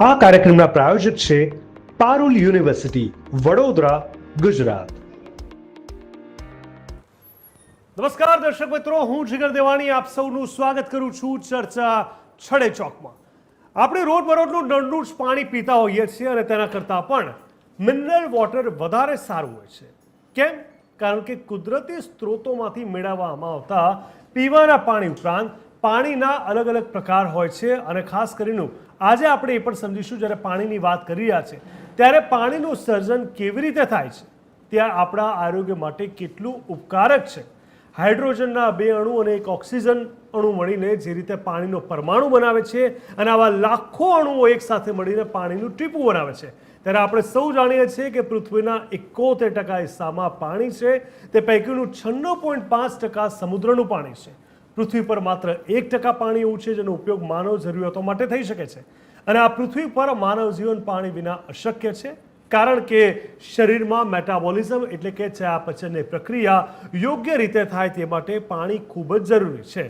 આ કાર્યક્રમના પ્રાયોજક છે પારુલ યુનિવર્સિટી, વડોદરા, ગુજરાત. નમસ્કાર દર્શક મિત્રો, હું જીગર દેવાણી આપ સૌનું સ્વાગત કરું છું ચર્ચા છડે ચોકમાં. આપણે રોજબરોજનું નળનું જ પાણી પીતા હોઈએ છીએ અને તેના કરતાં પણ મિનરલ વોટર વધારે સારું હોય છે. કેમ? કારણ કે કુદરતી સ્ત્રોતોમાંથી મેળવવામાં આવતા પીવાના પાણી ઉપરાંત પાણીના અલગ અલગ પ્રકાર હોય છે અને ખાસ કરીને આજે આપણે એ પણ સમજીશું, જ્યારે પાણીની વાત કરી રહ્યા છે ત્યારે પાણીનું સર્જન કેવી રીતે થાય છે, ત્યાં આપણા આરોગ્ય માટે કેટલું ઉપકારક છે. હાઇડ્રોજનના 2 અણુ અને 1 ઓક્સિજન અણુ મળીને જે રીતે પાણીનો પરમાણુ બનાવે છે અને આવા લાખો અણુઓ એકસાથે મળીને પાણીનું ટીપું બનાવે છે, ત્યારે આપણે સૌ જાણીએ છીએ કે પૃથ્વીના 71% હિસ્સામાં પાણી છે. તે પૈકીનું 96.5% સમુદ્રનું પાણી છે. પૃથ્વી પર માત્ર 1% પાણી એવું છે જેનો ઉપયોગ માનવ જરૂરિયાતો માટે થઈ શકે છે. અને આ પૃથ્વી પર માનવ જીવન પાણી વિના અશક્ય છે, કારણ કે શરીરમાં મેટાબોલિઝમ એટલે કે ચયાપચયની પ્રક્રિયા યોગ્ય રીતે થાય તે માટે પાણી ખૂબ જ જરૂરી છે.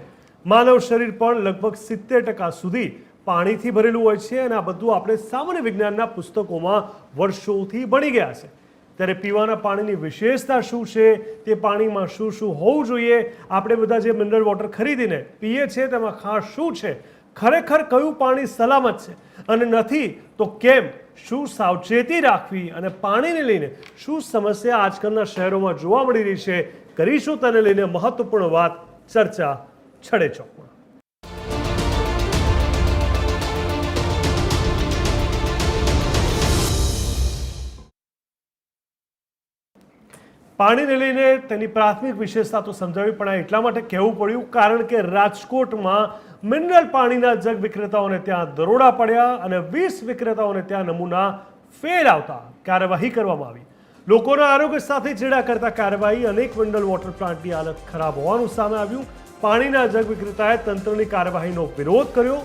માનવ શરીર પણ લગભગ 70% સુધી પાણીથી ભરેલું હોય છે અને આ બધું આપણે સામાન્ય વિજ્ઞાનના પુસ્તકોમાં વર્ષોથી ભણી ગયા છે. ત્યારે પીવાના પાણીની વિશેષતા શું છે, તે પાણીમાં શું શું હોવું જોઈએ, આપણે બધા જે મિનરલ વોટર ખરીદીને પીએ છીએ તેમાં ખાસ શું છે, ખરેખર કયું પાણી સલામત છે અને નથી તો કેમ, શું સાવચેતી રાખવી અને પાણીને લઈને શું સમસ્યા આજકાલના શહેરોમાં જોવા મળી રહી છે, કરીશું તેને લઈને મહત્વપૂર્ણ વાત ચર્ચા છડે ચોકમાં. પાણીને લઈને તેની પ્રાથમિક વિશેષતા તો સમજાવી, પણ એટલા માટે કહેવું પડ્યું કારણ કે રાજકોટમાં મિનરલ પાણીના જગ વિક્રેતાઓને ત્યાં દરોડા પડ્યા અને 20 વિક્રેતાઓને ત્યાં નમૂના ફેલ આવતા કાર્યવાહી કરવામાં આવી. લોકોના આરોગ્ય સાથે ચેડા કરતા કાર્યવાહી, અનેક મિનરલ વોટર પ્લાન્ટની હાલત ખરાબ હોવાનું સામે આવ્યું. પાણીના જગ વિક્રેતાએ તંત્રની કાર્યવાહીનો વિરોધ કર્યો.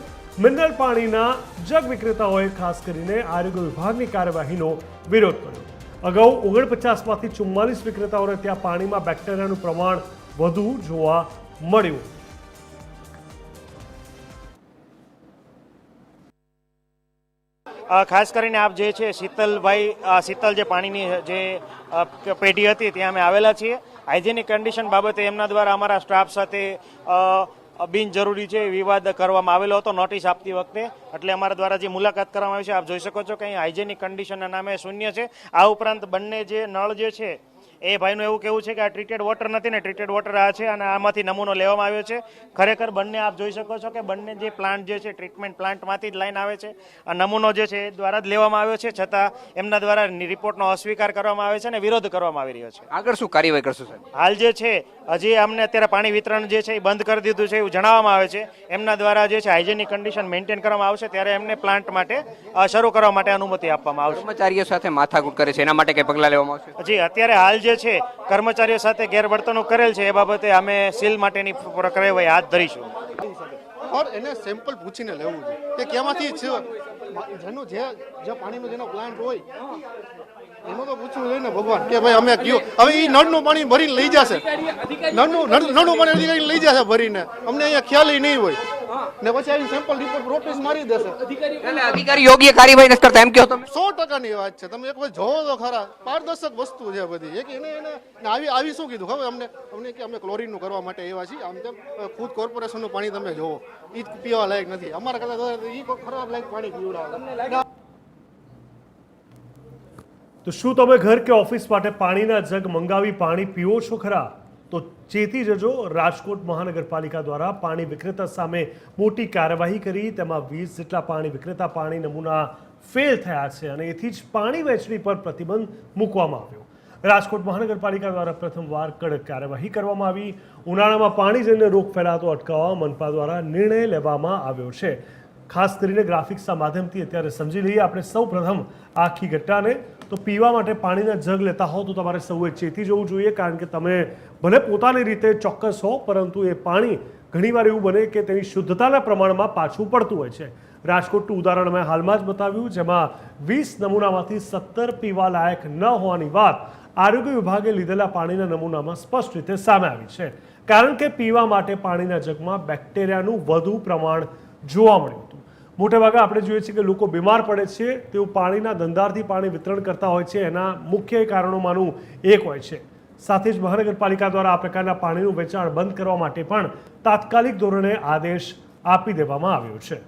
મિનરલ પાણીના જગ વિક્રેતાઓએ ખાસ કરીને આરોગ્ય વિભાગની કાર્યવાહીનો વિરોધ કર્યો. અગાઉ 49માંથી 44 વિક્રેતાઓને ત્યાં પાણીમાં બેક્ટેરિયાનું પ્રમાણ વધુ જોવા મળ્યું. ખાસ કરીને આપ જે છે શીતલ જે પાણીની જે પેઢી હતી ત્યાં અમે આવેલા છીએ. હાઇજેનિક કન્ડિશન બાબતે એમના દ્વારા અમારા સ્ટાફ સાથે બિનજરૂરી છે વિવાદ કરવામાં આવેલો હતો નોટિસ આપતી વખતે, એટલે અમારા દ્વારા જે મુલાકાત કરવામાં આવી છે આપ જોઈ શકો છો કે અહીં હાઇજેનિક કન્ડિશનના નામે શૂન્ય છે. આ ઉપરાંત બંને જે નળ જે છે એ ભાઈનું એવું કહેવું છે કે આ ટ્રીટેડ વોટર નથી ને ટ્રીટેડ વોટર આ છે અને આમાંથી નમૂનો લેવામાં આવ્યો છે. ખરેખર બંને આપ જોઈ શકો છો કે બંને જે પ્લાન્ટ જે છે ટ્રીટમેન્ટ પ્લાન્ટમાંથી જ લાઈન આવે છે. આ નમૂનો જે છે એ દ્વારા જ લેવામાં આવ્યો છે, છતાં એમના દ્વારા રિપોર્ટનો અસ્વીકાર કરવામાં આવે છે અને વિરોધ કરવામાં આવી રહ્યો છે. આગળ શું કાર્યવાહી કરશો સાહેબ? હાલ જે છે હજી અમને અત્યારે પાણી વિતરણ જે છે એ બંધ કરી દીધું છે એવું જણાવવામાં આવે છે. એમના દ્વારા જે છે હાઇજેનિક કન્ડિશન મેન્ટેન કરવામાં આવશે ત્યારે એમને પ્લાન્ટ માટે શરૂ કરવા માટે અનુમતિ આપવામાં આવશે. કર્મચારીઓ સાથે માથાકૂટ કરે છે એના માટે કઈ પગલાં લેવામાં આવશે? જી, અત્યારે હાલ જે છે કર્મચારીઓ સાથે ગેરવર્તણૂક કરેલ છે એ બાબતે અમે સીલ માટેની કાર્યવાહી હાથ ધરીશું. એને સેમ્પલ પૂછીને લેવું છે કે કેમાંથી જેનો જે પાણીનો જેનો પ્લાન્ટ હોય એનો તો પૂછવું જોઈએ ને ભગવાન કે ભાઈ અમે કયો હવે એ નળનું પાણી ભરીને લઈ જશે, નળનું પાણી અધિકારી લઈ જશે ભરીને, અમને અહીંયા ખ્યાલ નહીં હોય ને પછી આવી સેમ્પલ રિપોર્ટ નોટિસ મારી દેશે. અધિકારી યોગ્ય કાર્યવાહી નથી કરતા એમ કહો તમે? 100%ની વાત છે. તમે એક વાર જોવો તો ખરા, પારદર્શક વસ્તુ છે બધી. એક એને આવી શું કીધું ખબર અમને કે અમે ક્લોરીનનું કરવા માટે એવા છીએ, આમ તેમ ખુદ કોર્પોરેશનનું પાણી તમે જોવો એ પીવા લાયક નથી. અમારા કરતા એ ખરાબ લાયક પાણી પીવડાવે. તો શું તમે ઘર કે ઓફિસ માટે પાણીના જગ મંગાવી પાણી પીવો છો ખરા? તો ચેતી જજો. રાજકોટ મહાનગરપાલિકા દ્વારા પાણી વિક્રેતા સામે મોટી કાર્યવાહી કરી. તેમાં 20 જેટલા પાણી વિક્રેતા પાણી નમૂના ફેલ થયા છે અને એથી જ પાણી વહેંચણી પર પ્રતિબંધ મૂકવામાં આવ્યો. રાજકોટ મહાનગરપાલિકા દ્વારા પ્રથમવાર કડક કાર્યવાહી કરવામાં આવી. ઉનાળામાં પાણીજન્ય રોગ ફેલાતો અટકાવવા મનપા દ્વારા નિર્ણય લેવામાં આવ્યો છે. ખાસ કરીને ગ્રાફિક્સના માધ્યમથી અત્યારે સમજી લઈએ આપણે સૌ પ્રથમ આખી ઘટનાને. તો પીવા માટે પાણીના જગ લેતા હો તો તમારે સૌએ ચેતી જવું જોઈએ, કારણ કે તમે ભલે પોતાની રીતે ચોક્કસ હો પરંતુ એ પાણી ઘણીવાર એવું બને કે તેની શુદ્ધતાના પ્રમાણમાં પાછું પડતું હોય છે. રાજકોટનું ઉદાહરણ મેં હાલમાં જ બતાવ્યું, જેમાં 20 નમૂનામાંથી 17 પીવા લાયક ન હોવાની વાત આરોગ્ય વિભાગે લીધેલા પાણીના નમૂનામાં સ્પષ્ટ રીતે સામે આવી છે. કારણ કે પીવા માટે પાણીના જગમાં બેક્ટેરિયાનું વધુ પ્રમાણ જોવા મળ્યું હતું. મોટેભાગે આપણે જોઈએ છીએ કે લોકો બીમાર પડે છે, તેઓ પાણીના ધંધારથી પાણી વિતરણ કરતા હોય છે, એના મુખ્ય કારણોમાંનું એક હોય છે. સાથે જ મહાનગરપાલિકા દ્વારા આ પ્રકારના પાણીનું વેચાણ બંધ કરવા માટે પણ તાત્કાલિક ધોરણે આદેશ આપી દેવામાં આવ્યો છે.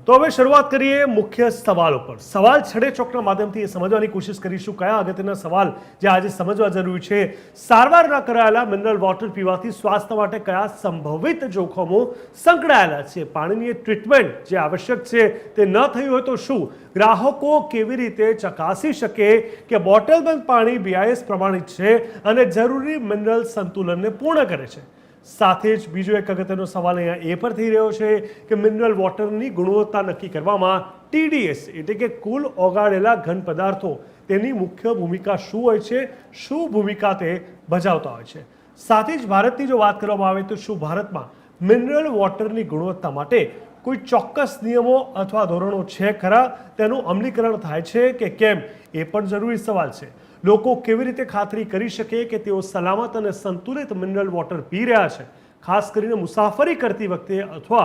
તો હવે શરૂઆત કરીએ મુખ્ય સવાલો પર. સવાલ છડે ચોકના માધ્યમથી એ સમજવાની કોશિશ કરીશું કયા અગત્યના સવાલ જે આજે સમજવા જરૂરી છે. સારવાર ન કરાયેલા મિનરલ વોટર પીવાથી સ્વાસ્થ્ય માટે કયા સંભવિત જોખમો સંકળાયેલા છે? પાણીની ટ્રીટમેન્ટ જે આવશ્યક છે તે ન થઈ હોય તો શું? ગ્રાહકો કેવી રીતે ચકાસી શકે કે બોટલબંધ પાણી BIS પ્રમાણિત છે અને જરૂરી મિનરલ સંતુલનને પૂર્ણ કરે છે? સાથે જ બીજો એક અગત્યનો સવાલ અહીંયા એ પર થઈ રહ્યો છે કે મિનરલ વોટરની ગુણવત્તા નક્કી કરવામાં TDS એટલે કે કુલ ઓગાળેલા ઘન પદાર્થો તેની મુખ્ય ભૂમિકા શું હોય છે, શું ભૂમિકા તે ભજવતા હોય છે? સાથે જ ભારતની જો વાત કરવામાં આવે તો શું ભારતમાં મિનરલ વોટરની ગુણવત્તા માટે કોઈ ચોક્કસ નિયમો અથવા ધોરણો છે ખરા? તેનું અમલીકરણ થાય છે કે કેમ એ પણ જરૂરી સવાલ છે. લોકો કેવી રીતે ખાતરી કરી શકે કે તેઓ સલામત અને સંતુલિત મિનરલ વોટર પી રહ્યા છે, ખાસ કરીને મુસાફરી કરતી વખતે અથવા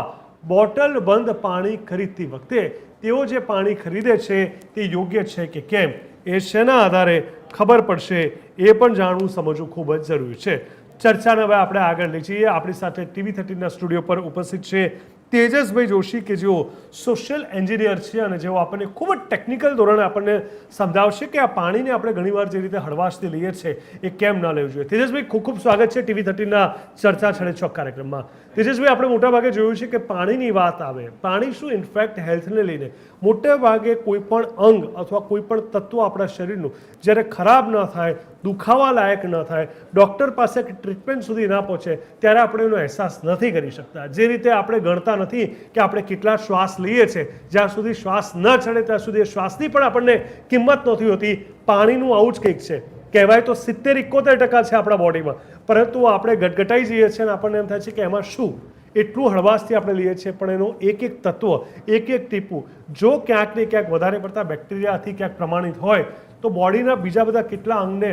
બોટલ બંધ પાણી ખરીદતી વખતે તેઓ જે પાણી ખરીદે છે તે યોગ્ય છે કે કેમ એ શેના આધારે ખબર પડશે એ પણ જાણવું સમજવું ખૂબ જ જરૂરી છે. ચર્ચાને હવે આપણે આગળ લઈ જઈએ. આપણી સાથે TV13ના સ્ટુડિયો પર ઉપસ્થિત છે તેજસભાઈ જોશી કે જેઓ સોશિયલ એન્જિનિયર છે અને જેઓ આપણને ખૂબ જ ટેકનિકલ ધોરણે આપણને સમજાવશે કે આ પાણીને આપણે ઘણીવાર જે રીતે હળવાશથી લઈએ છીએ એ કેમ ન લેવું જોઈએ. તેજસભાઈ ખૂબ ખૂબ સ્વાગત છે TV13ના ચર્ચા છડે ચોક કાર્યક્રમમાં. તેજસભાઈ, આપણે મોટાભાગે જોયું છે કે પાણીની વાત આવે, પાણી શું ઇનફેક્ટ હેલ્થને લઈને મોટેભાગે કોઈ પણ અંગ અથવા કોઈ પણ તત્વ આપણા શરીરનું જ્યારે ખરાબ ન થાય, દુખાવા લાયક ન થાય, ડૉક્ટર પાસે ટ્રીટમેન્ટ સુધી ના પહોંચે ત્યારે આપણે એનો અહેસાસ નથી કરી શકતા. જે રીતે આપણે ગણતા નથી કે આપણે કેટલા શ્વાસ લઈએ છીએ, જ્યાં સુધી શ્વાસ ન ચડે ત્યાં સુધી એ શ્વાસની પણ આપણને કિંમત નથી હોતી. પાણીનું આવું જ કંઈક છે. કહેવાય તો 70-71% છે આપણા બોડીમાં, પરંતુ આપણે ગટગટાઈ જઈએ છીએ અને આપણને એમ થાય છે કે એમાં શું, એટલું હળવાશથી આપણે લઈએ છીએ, પણ એનું એક એક તત્વ, એક એક ટીપું જો ક્યાંક ને ક્યાંક વધારે પડતા બેક્ટેરિયાથી ક્યાંક પ્રમાણિત હોય તો બોડીના બીજા બધા કેટલા અંગને,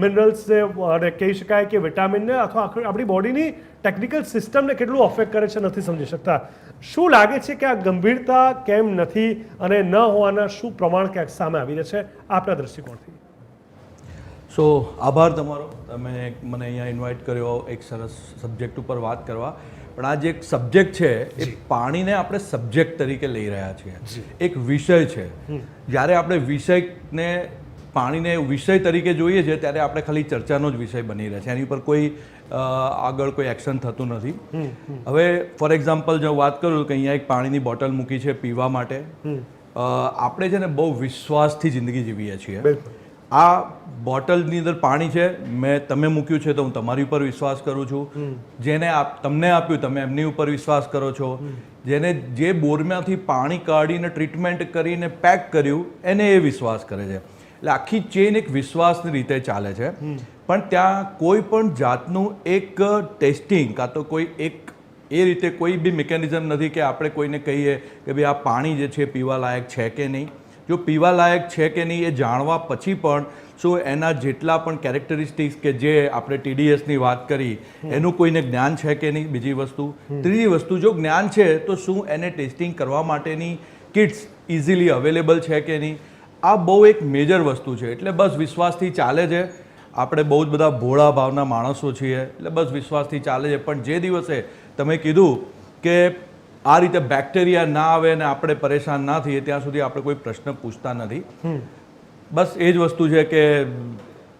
મિનરલ્સને કહી શકાય કે વિટામિનને અથવા આપણી બોડીની ટેકનિકલ સિસ્ટમને કેટલું અફેક્ટ કરે છે નથી સમજી શકતા. શું લાગે છે કે આ ગંભીરતા કેમ નથી અને ન હોવાના શું પ્રમાણ ક્યાંક સામે આવી રહ્યા છે આપણા દૃષ્ટિકોણથી? આભાર તમારો, તમે મને અહીંયા ઇન્વાઇટ કર્યો એક સરસ સબ્જેક્ટ ઉપર વાત કરવા. પણ આ જે એક સબ્જેક્ટ છે એ પાણીને આપણે સબ્જેક્ટ તરીકે લઈ રહ્યા છીએ, એક વિષય છે. જ્યારે આપણે વિષયને પાણીને વિષય તરીકે જોઈએ છે ત્યારે આપણે ખાલી ચર્ચાનો જ વિષય બની રહે છે, એની ઉપર કોઈ આગળ કોઈ એક્શન થતું નથી. હવે ફોર એક્ઝામ્પલ જો વાત કરું કે અહીંયા એક પાણીની બોટલ મૂકી છે પીવા માટે, આપણે છે ને બહુ વિશ્વાસથી જિંદગી જીવીએ છીએ. આ બોટલની અંદર પાણી છે, તમે મૂક્યું છે તો હું તમારી ઉપર વિશ્વાસ કરું છું, જેને તમને આપ્યું તમે એમની ઉપર વિશ્વાસ કરો છો, જેને જે બોરમાંથી પાણી કાઢીને ટ્રીટમેન્ટ કરીને પેક કર્યું એને એ વિશ્વાસ કરે છે. એટલે આખી ચેન એક વિશ્વાસની રીતે ચાલે છે. પણ ત્યાં કોઈ પણ જાતનું એક ટેસ્ટિંગ કાં તો કોઈ એક એ રીતે કોઈ બી મિકેનિઝમ નથી કે આપણે કોઈને કહીએ કે ભાઈ આ પાણી જે છે પીવા લાયક છે કે નહીં. જો પીવા લાયક છે કે નહીં એ જાણવા પછી પણ શું એના જેટલા પણ કેરેક્ટરિસ્ટિક્સ કે જે આપણે TDSની વાત કરી એનું કોઈને જ્ઞાન છે કે નહીં, બીજી વસ્તુ. ત્રીજી વસ્તુ, જો જ્ઞાન છે તો શું એને ટેસ્ટિંગ કરવા માટેની કિટ્સ ઇઝીલી અવેલેબલ છે કે નહીં. આ બહુ એક મેજર વસ્તુ છે. એટલે બસ વિશ્વાસથી ચાલે છે. આપણે બહુ જ બધા ભોળા ભાવના માણસો છીએ એટલે બસ વિશ્વાસથી ચાલે છે. પણ જે દિવસે તમે કીધું કે આ રીતે બેક્ટેરિયા ના આવે અને આપણે પરેશાન ના થઈએ ત્યાં સુધી આપણે કોઈ પ્રશ્ન પૂછતા નથી. બસ એ જ વસ્તુ છે કે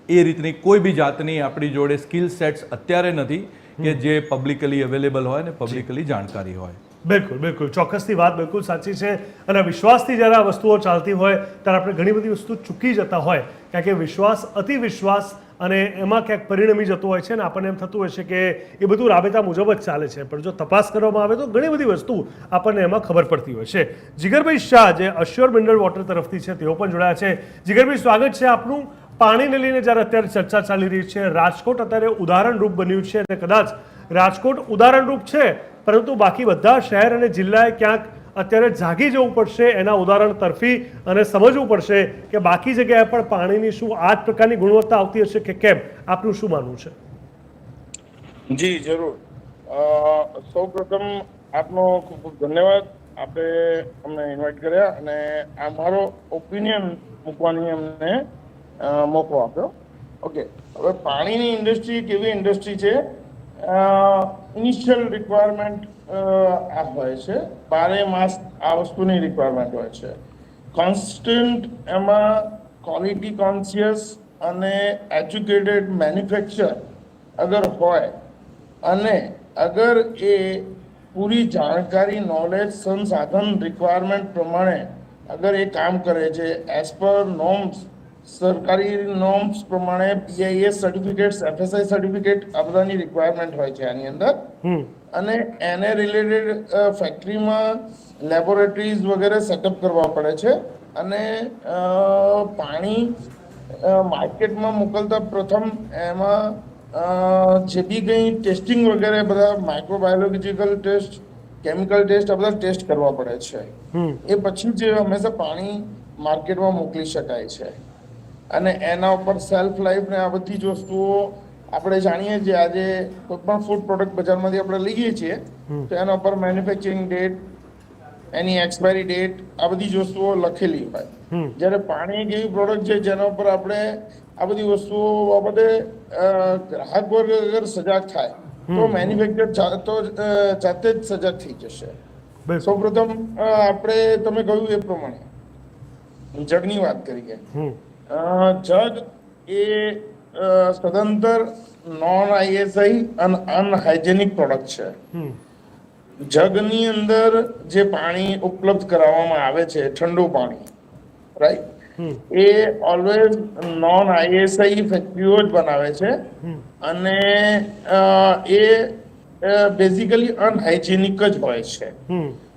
એ રીતની કોઈ બી જાતની આપણી જોડે સ્કિલ સેટ્સ અત્યારે નથી કે જે પબ્લિકલી અવેલેબલ હોય ને પબ્લિકલી જાણકારી હોય. બિલકુલ બિલકુલ, ચોક્કસથી વાત બિલકુલ સાચી છે. અને વિશ્વાસથી જ્યારે આ વસ્તુઓ ચાલતી હોય ત્યારે આપણે ઘણી બધી વસ્તુ ચૂકી જતા હોય, કારણ કે વિશ્વાસ, અતિ વિશ્વાસ અને એમાં ક્યાંક પરિણમી જતું હોય છે અને આપણને એમ થતું હોય છે કે એ બધું રાબેતા મુજબ જ ચાલે છે. પણ જો તપાસ કરવામાં આવે તો ઘણી બધી વસ્તુ આપણને એમાં ખબર પડતી હોય છે. જીગરભાઈ શાહ જે અશ્યોર મિનરલ વોટર તરફથી છે તેઓ પણ જોડાયા છે. જીગરભાઈ, સ્વાગત છે આપનું. પાણીને લઈને જ્યારે અત્યારે ચર્ચા ચાલી રહી છે, રાજકોટ અત્યારે ઉદાહરણરૂપ બન્યું છે અને કદાચ રાજકોટ ઉદાહરણરૂપ છે પરંતુ બાકી બધા શહેર અને જિલ્લાએ ક્યાંક અત્યારે જાગી જવું પડશે એના ઉદાહરણ તરફી અને સમજવું પડશે કે બાકી જગ્યાએ પણ પાણીની શું આ જ પ્રકારની ગુણવત્તા આવતી હશે કે કેમ? આપનું શું માનવું છે? જી જરૂર. સૌ પ્રથમ આપનો ખૂબ ખૂબ ધન્યવાદ. આપે અમને ઇન્વાઇટ કર્યા અને આ મારો ઓપિનિયન મૂકવાની અમને મોકો આપ્યો. ઓકે, હવે પાણીની ઇન્ડસ્ટ્રી એક એવી ઇન્ડસ્ટ્રી છે, ઇનિશિયલ રિક્વાયરમેન્ટ આ હોય છે, 12 માસ આ વસ્તુની રિક્વાયરમેન્ટ હોય છે. કોન્સ્ટન્ટ એમાં ક્વોલિટી કોન્શિયસ અને એજ્યુકેટેડ મેન્યુફેક્ચર અગર હોય અને અગર એ પૂરી જાણકારી, નોલેજ, સંસાધન રિક્વાયરમેન્ટ પ્રમાણે અગર એ કામ કરે છે એઝ પર નોર્મ્સ, સરકારી નોર્મ્સ પ્રમાણે BIS સર્ટિફિકેટ્સ, FSI સર્ટિફિકેટ આ બધાની રિક્વાયરમેન્ટ હોય છે આની અંદર. અને એને રિલેટેડ ફેક્ટરીમાં લેબોરેટરીઝ વગેરે સેટઅપ કરવા પડે છે. અને પાણી માર્કેટમાં મોકલતા પ્રથમ એમાં જે બી કંઈ ટેસ્ટિંગ વગેરે બધા માઇક્રોબાયોલોજીકલ ટેસ્ટ, કેમિકલ ટેસ્ટ આ બધા ટેસ્ટ કરવા પડે છે. એ પછી જ હંમેશા પાણી માર્કેટમાં મોકલી શકાય છે. અને એના ઉપર સેલ્ફ લાઈફ ને આ બધી જ વસ્તુઓ આપણે જાણીએ છીએ. આજે કોઈ પણ ફૂડ પ્રોડક્ટ બજારમાંથી આપણે લઈએ છીએ તો એના ઉપર મેન્યુફેક્ચરિંગ ડેટ, એની એક્સપાયરી ડેટ આ બધી જ વસ્તુઓ લખેલી હોય. જ્યારે પાણી એક એવી પ્રોડક્ટ છે જેના ઉપર આપણે આ બધી વસ્તુઓ બાબતે ગ્રાહક વર્ગ અગર સજાગ થાય તો મેન્યુફેક્ચર તો જાતે જ સજાગ થઈ જશે. સૌપ્રથમ આપણે તમે કહ્યું એ પ્રમાણે જગની વાત કરીએ. જગ એ સદંતર નોન ISI અને અનહાઇજેનિક પ્રોડક્ટ છે. જગની અંદર જે પાણી ઉપલબ્ધ કરાવવામાં આવે છે, ઠંડુ પાણી, રાઈટ, એ ઓલવેઝ નોન ISI ફેક્ટરીઓ જ બનાવે છે. અને એ બેઝિકલી અનહાઇજેનિક જ હોય છે.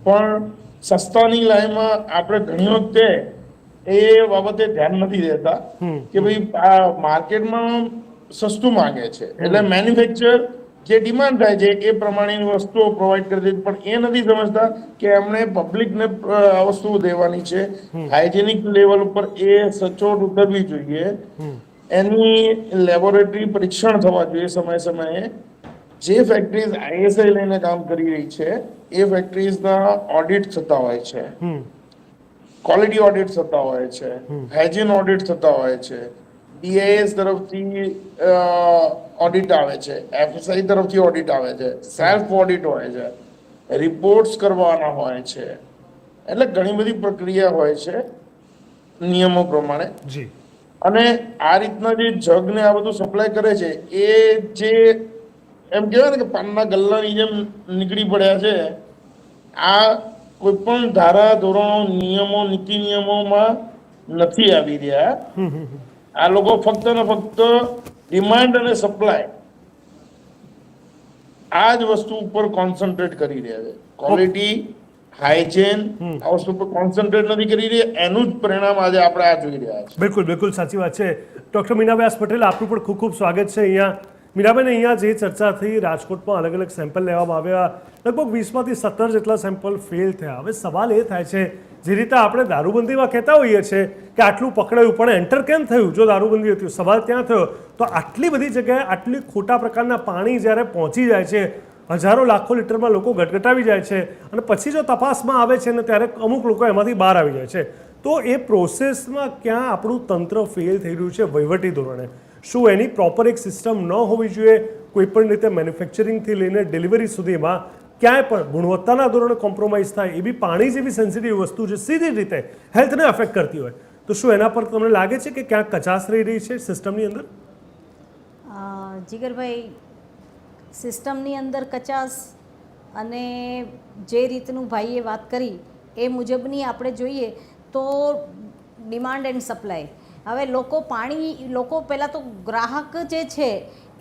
પણ સસ્તાની લાઈનમાં આપણે ઘણી વખતે એ બાબતે ધ્યાન નથી દેતા કે ભાઈ માર્કેટમાં સસ્તું માંગે છે એટલે મેન્યુફેક્ચર જે ડિમાન્ડ થાય છે એ પ્રમાણેની વસ્તુઓ પ્રોવાઈડ કરે છે. પણ એ નથી સમજતા કે એમણે પબ્લિકને આ વસ્તુઓ દેવાની છે. હાઇજેનિક લેવલ ઉપર એ સચોટ ઉતરવી જોઈએ. એની લેબોરેટરી પરીક્ષણ થવા જોઈએ સમયે સમયે. જે ફેક્ટરીઝ ISI લઈને કામ કરી રહી છે એ ફેક્ટરીઝના ઓડિટ થતા હોય છે, ક્વોલિટી ઓડિટ થતા હોય છે, હાઇજીન ઓડિટ થતા હોય છે, BIS તરફથી ઓડિટ આવે છે, FSI તરફથી ઓડિટ આવે છે, સેલ્ફ ઓડિટ હોય છે, રિપોર્ટ્સ કરવાના હોય છે. એટલે ઘણી બધી પ્રક્રિયા હોય છે નિયમો પ્રમાણે. અને આ રીતના જે જગને આ બધું સપ્લાય કરે છે એ જે એમ કહેવાય ને કે પાનના ગલ્લાની જેમ નીકળી પડ્યા છે. આ કોઈ પણ ધારા, ધોરણો, નિયમો, નીતિ નિયમોમાં નથી આવી રહ્યા. આ લોકો ફક્ત ને ફક્ત ડિમાન્ડ અને સપ્લાય આ જ વસ્તુ ઉપર કોન્સન્ટ્રેટ કરી રહ્યા છે. ક્વોલિટી, હાઇજેન આ વસ્તુ પર કોન્સન્ટ્રેટ નથી કરી રહ્યા. એનું જ પરિણામ આજે આપણે આ જોઈ રહ્યા છીએ. બિલકુલ બિલકુલ સાચી વાત છે. ડૉક્ટર મીના વ્યાસ પટેલ, આપનું પણ ખૂબ ખૂબ સ્વાગત છે અહીંયા. મીનાબેન, અહીંયા જે ચર્ચા થઈ, રાજકોટમાં અલગ અલગ સેમ્પલ લેવામાં આવ્યા, લગભગ 20માંથી 17 જેટલા સેમ્પલ ફેલ થયા. હવે સવાલ એ થાય છે, જે રીતે આપણે દારૂબંધીમાં કહેતા હોઈએ છીએ કે આટલું પકડાયું પણ એન્ટર કેમ થયું? જો દારૂબંધી હતી, સવાલ ત્યાં થયો તો આટલી બધી જગ્યાએ આટલી ખોટા પ્રકારના પાણી જ્યારે પહોંચી જાય છે, હજારો લાખો લીટરમાં લોકો ગટગટાવી જાય છે અને પછી જો તપાસમાં આવે છે ને ત્યારે અમુક લોકો એમાંથી બહાર આવી જાય છે, તો એ પ્રોસેસમાં ક્યાં આપણું તંત્ર ફેલ થઈ રહ્યું છે વહીવટી ધોરણે? શું એની પ્રોપર એક સિસ્ટમ ન હોવી જોઈએ? કોઈ પણ રીતે મેન્યુફેક્ચરિંગથી લઈને ડિલિવરી સુધીમાં ક્યાંય પણ ગુણવત્તાના ધોરણે કોમ્પ્રોમાઇઝ થાય? એ બી પાણી જેવી સેન્સિટિવ વસ્તુ જે સીધી રીતે હેલ્થને અફેક્ટ કરતી હોય, તો શું એના પર તમને લાગે છે કે ક્યાંક કચાશ રહી રહી છે સિસ્ટમની અંદર? જીગરભાઈ, સિસ્ટમની અંદર કચાશ અને જે રીતનું ભાઈએ વાત કરી એ મુજબની આપણે જોઈએ તો ડિમાન્ડ એન્ડ સપ્લાય. હવે લોકો પહેલાં તો ગ્રાહક જે છે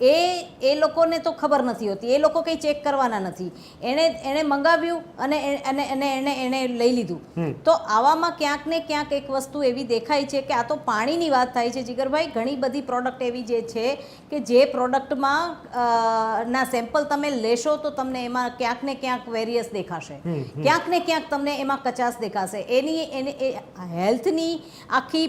એ લોકોને તો ખબર નથી હોતી, એ લોકો કંઈ ચેક કરવાના નથી. એણે મંગાવ્યું અને એને લઈ લીધું. તો આવામાં ક્યાંક ને ક્યાંક એક વસ્તુ એવી દેખાય છે કે આ તો પાણીની વાત થાય છે જીગરભાઈ. ઘણી બધી પ્રોડક્ટ એવી જે છે કે જે પ્રોડક્ટમાં ના સેમ્પલ તમે લેશો તો તમને એમાં ક્યાંક ને ક્યાંક વેરિયસ દેખાશે, ક્યાંક ને ક્યાંક તમને એમાં કચાશ દેખાશે. એની હેલ્થની આખી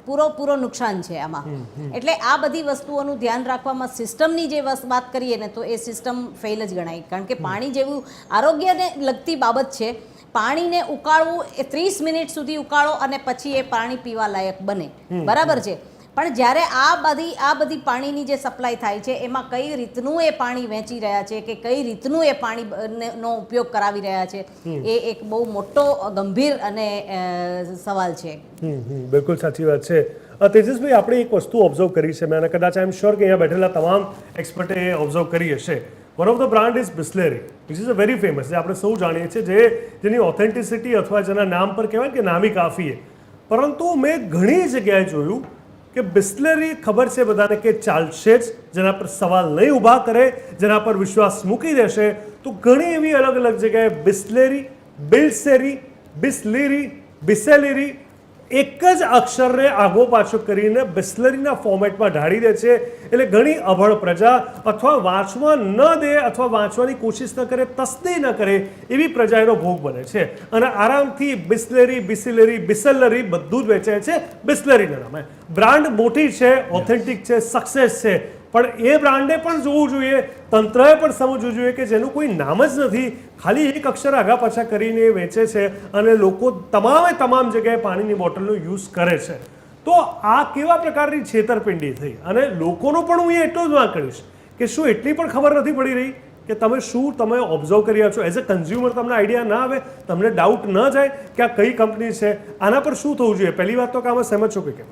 પૂરો નુકસાન છે આમાં. એટલે આ બધી વસ્તુઓનું ધ્યાન રાખવામાં સિસ્ટમની જે વાત કરીએ ને તો એ સિસ્ટમ ફેલ જ ગણાય. કારણ કે પાણી જેવું આરોગ્યને લગતી બાબત છે. પાણીને ઉકાળવું એ 30 મિનિટ સુધી ઉકાળો અને પછી એ પાણી પીવા લાયક બને, બરાબર છે. પણ જ્યારે આ બધી પાણીની જે સપ્લાય થાય છે એમાં કઈ રીતનું એ પાણી વહેંચી રહ્યા છે કે કઈ રીતનું એ પાણીનો ઉપયોગ કરાવી રહ્યા છે, એ એક બહુ મોટો ગંભીર અને સવાલ છે. બિલકુલ સાચી વાત છે. તેજસભાઈ, આપણે એક વસ્તુ ઓબ્ઝર્વ કરી છે, મેં કદાચ આઈ એમ શ્યોર કે અહીંયા બેઠેલા તમામ એક્સપર્ટે ઓબ્ઝર્વ કરી હશે. One of the brand is Bisleri, which is a very famous, જે આપણે સૌ જાણીએ છીએ, જેની ઓથેન્ટિસિટી અથવા જેના નામ પર કહેવાય કે નામી કાફી. પરંતુ મેં ઘણી જગ્યાએ જોયું કે બિસ્લેરી ખબર છે બધાને કે ચાલશે જ, જેના પર સવાલ નહીં ઊભા કરે, જેના પર વિશ્વાસ મૂકી દેશે. તો ઘણી એવી અલગ અલગ જગ્યાએ બિસ્લેરી, બિલ્સેરી, બિસ્લેરી, બિસેલેરી એક જ અક્ષરને આગો પાછો કરીને બિસ્લરીના ફોર્મેટમાં ઢાળી દે છે. એટલે ઘણી અભણ પ્રજા અથવા વાંચવા ન દે અથવા વાંચવાની કોશિશ ન કરે, તસ્દી ન કરે એવી પ્રજા એનો ભોગ બને છે. અને આરામથી બિસ્લેરી, બિસેલેરી, બિસેલરી બધું જ વેચાય છે બિસ્લરીના નામે. બ્રાન્ડ મોટી છે, ઓથેન્ટિક છે, સક્સેસ છે. પણ એ બ્રાન્ડે પણ જોવું જોઈએ, તંત્રએ પણ સમજવું જોઈએ કે જેનું કોઈ નામ જ નથી, ખાલી એક અક્ષર આગા પાછા કરીને એ વેચે છે અને લોકો તમામ જગ્યાએ પાણીની બોટલનો યુઝ કરે છે. તો આ કેવા પ્રકારની છેતરપિંડી થઈ? અને લોકોનો પણ હું એટલો જ વાત કરીશ કે શું એટલી પણ ખબર નથી પડી રહી કે તમે ઓબ્ઝર્વ કરી રહ્યા છો એઝ અ કન્ઝ્યુમર? તમને આઈડિયા ના આવે, તમને ડાઉટ ન જાય કે આ કઈ કંપની છે, આના પર શું થવું જોઈએ? પહેલી વાત તો કે આમાં સહેમત છો કે કેમ?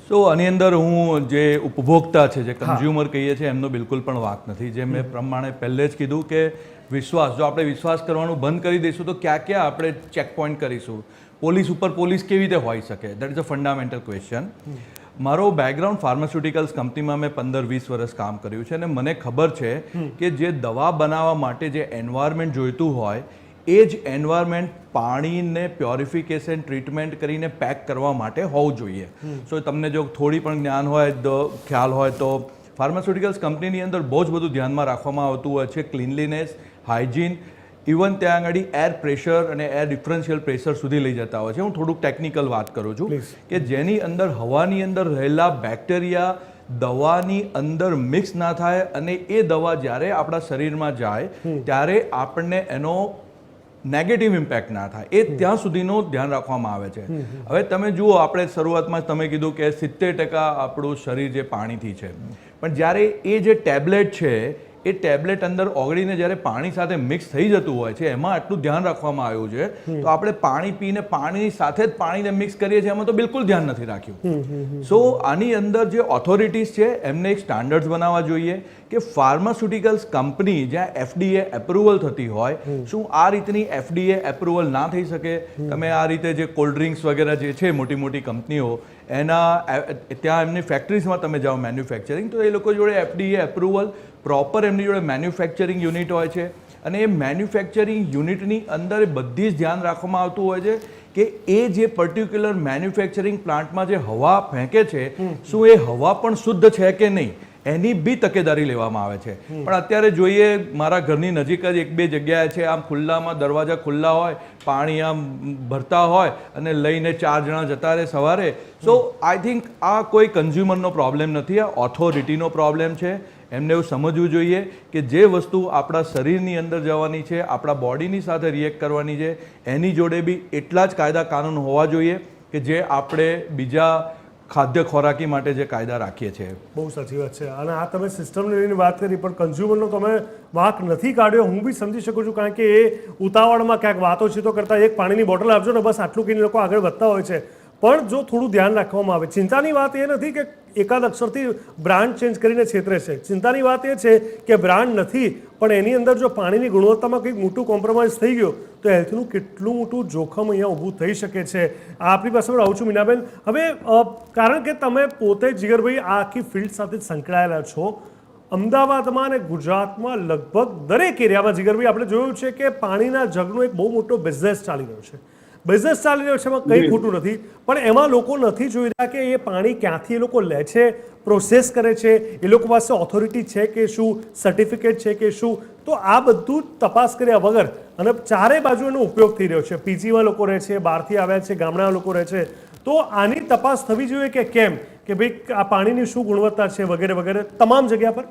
સો આની અંદર હું જે ઉપભોક્તા છે, જે કન્ઝ્યુમર કહીએ છીએ, એમનો બિલકુલ પણ વાંક નથી. જે મેં પ્રમાણે પહેલે જ કીધું કે વિશ્વાસ, જો આપણે વિશ્વાસ કરવાનું બંધ કરી દઈશું તો ક્યાં આપણે ચેક પોઈન્ટ કરીશું? પોલીસ ઉપર પોલીસ કેવી રીતે હોઈ શકે? That is a fundamental question. મારો બેકગ્રાઉન્ડ ફાર્માસ્યુટિકલ્સ કંપનીમાં મેં 15-20 વર્ષ કામ કર્યું છે અને મને ખબર છે કે જે દવા બનાવવા માટે જે એન્વાયરમેન્ટ જોઈતું હોય એ જ એન્વાયરમેન્ટ પાણીને પ્યોરિફિકેશન ટ્રીટમેન્ટ કરીને પેક કરવા માટે હોવું જોઈએ. સો તમને જો થોડી પણ જ્ઞાન હોય, ખ્યાલ હોય, તો ફાર્માસ્યુટિકલ્સ કંપનીની અંદર બહુ જ બધું ધ્યાનમાં રાખવામાં આવતું હોય છે. ક્લીનલીનેસ, હાઇજીન, ઇવન ત્યાં આગળ એર પ્રેશર અને એર ડિફરન્શિયલ પ્રેશર સુધી લઈ જતા હોય છે. હું થોડુંક ટેકનિકલ વાત કરું છું કે જેની અંદર હવાની અંદર રહેલા બેક્ટેરિયા દવાની અંદર મિક્સ ના થાય અને એ દવા જ્યારે આપણા શરીરમાં જાય ત્યારે આપણને એનો નેગેટિવ ઇમ્પેક્ટ ના થાય, એ ત્યાં સુધીનું ધ્યાન રાખવામાં આવે છે. હવે તમે જુઓ, આપણે શરૂઆતમાં તમે કીધું કે 70% આપણું શરીર જે પાણીથી છે, પણ જ્યારે એ જે ટેબ્લેટ છે એ ટેબ્લેટ અંદર ઓગળીને જ્યારે પાણી સાથે મિક્સ થઈ જતું હોય છે, એમાં આટલું ધ્યાન રાખવામાં આવ્યું છે. તો આપણે પાણી પીને પાણીની સાથે જ પાણીને મિક્સ કરીએ છીએ, એમાં તો બિલકુલ ધ્યાન નથી રાખ્યું. સો આની અંદર જે ઓથોરિટીઝ છે એમને એક સ્ટાન્ડર્ડ્સ બનાવવા જોઈએ કે ફાર્માસ્યુટિકલ્સ કંપની જ્યાં FDA એપ્રુવલ થતી હોય, શું આ રીતની FDA એપ્રુવલ ના થઈ શકે? તમે આ રીતે જે કોલ્ડ ડ્રિંક્સ વગેરે જે છે મોટી મોટી કંપનીઓ, એના ત્યાં એમની ફેક્ટરીઝમાં તમે જાઓ મેન્યુફેક્ચરિંગ, તો એ લોકો જોડે FDA એપ્રુવલ પ્રોપર એમની જોડે મેન્યુફેક્ચરિંગ યુનિટ હોય છે અને એ મેન્યુફેક્ચરિંગ યુનિટની અંદર બધી જ ધ્યાન રાખવામાં આવતું હોય છે કે એ જે પર્ટિક્યુલર મેન્યુફેક્ચરિંગ પ્લાન્ટમાં જે હવા ફેંકે છે, શું એ હવા પણ શુદ્ધ છે કે નહીં, એની બી તકેદારી લેવામાં આવે છે. પણ અત્યારે જોઈએ, મારા ઘરની નજીક જ 1-2 જગ્યાએ છે, આમ ખુલ્લામાં દરવાજા ખુલ્લા હોય, પાણી આમ ભરતા હોય અને લઈને 4 જણા જતા રહે સવારે. સો આઈ થિંક આ કોઈ કન્ઝ્યુમરનો પ્રોબ્લેમ નથી, આ ઓથોરિટીનો પ્રોબ્લેમ છે. એમને એવું સમજવું જોઈએ કે જે વસ્તુ આપણા શરીરની અંદર જવાની છે, આપણા બોડીની સાથે રિએક્ટ કરવાની છે, એની જોડે બી એટલા જ કાયદા કાનૂન હોવા જોઈએ કે જે આપણે બીજા ખાદ્ય ખોરાકી માટે જે કાયદા રાખીએ છીએ. બહુ સાચી વાત છે. અને આ તમે સિસ્ટમની લઈને વાત કરી, પણ કન્ઝ્યુમરનો તમે વાંક નથી કાઢ્યો. હું બી સમજી શકું છું, કારણ કે એ ઉતાવળમાં ક્યાંક વાતો ચીતો કરતા એક પાણીની બોટલ આપજો ને બસ આટલું કહીને લોકો આગળ વધતા હોય છે. પણ જો થોડું ધ્યાન રાખવામાં આવે, ચિંતાની વાત એ નથી કે એકાદ અક્ષરથી બ્રાન્ડ ચેન્જ કરીને છેતરે છે. ચિંતાની વાત એ છે કે બ્રાન્ડ નથી પણ એની અંદર જો પાણીની ગુણવત્તામાં કંઈક મોટું કોમ્પ્રોમાઇઝ થઈ ગયો તો હેલ્થનું કેટલું મોટું જોખમ અહીંયા ઊભું થઈ શકે છે. આપણી પાસે પણ આવું છું મીનાબેન. હવે કારણ કે તમે પોતે જીગરભાઈ આ આખી ફિલ્ડ સાથે સંકળાયેલા છો, અમદાવાદમાં અને ગુજરાતમાં લગભગ દરેક એરિયામાં જીગરભાઈ આપણે જોયું છે કે પાણીના જગનો એક બહુ મોટો બિઝનેસ ચાલી રહ્યો છે. બિઝનેસ ચાલી રહ્યો છે, એમાં કંઈ ખોટું નથી, પણ એમાં લોકો નથી જોઈ રહ્યા કે એ પાણી ક્યાંથી એ લોકો લે છે, પ્રોસેસ કરે છે, એ લોકો પાસે ઓથોરિટી છે કે શું, સર્ટિફિકેટ છે કે શું. તો આ બધું જ તપાસ કર્યા વગર અને ચારે બાજુ એનો ઉપયોગ થઈ રહ્યો છે. પીજીમાં લોકો રહે છે, બહારથી આવ્યા છે, ગામડાના લોકો રહે છે. તો આની તપાસ થવી જોઈએ કે કેમ, કે ભાઈ આ પાણીની શું ગુણવત્તા છે વગેરે વગેરે તમામ જગ્યા પર.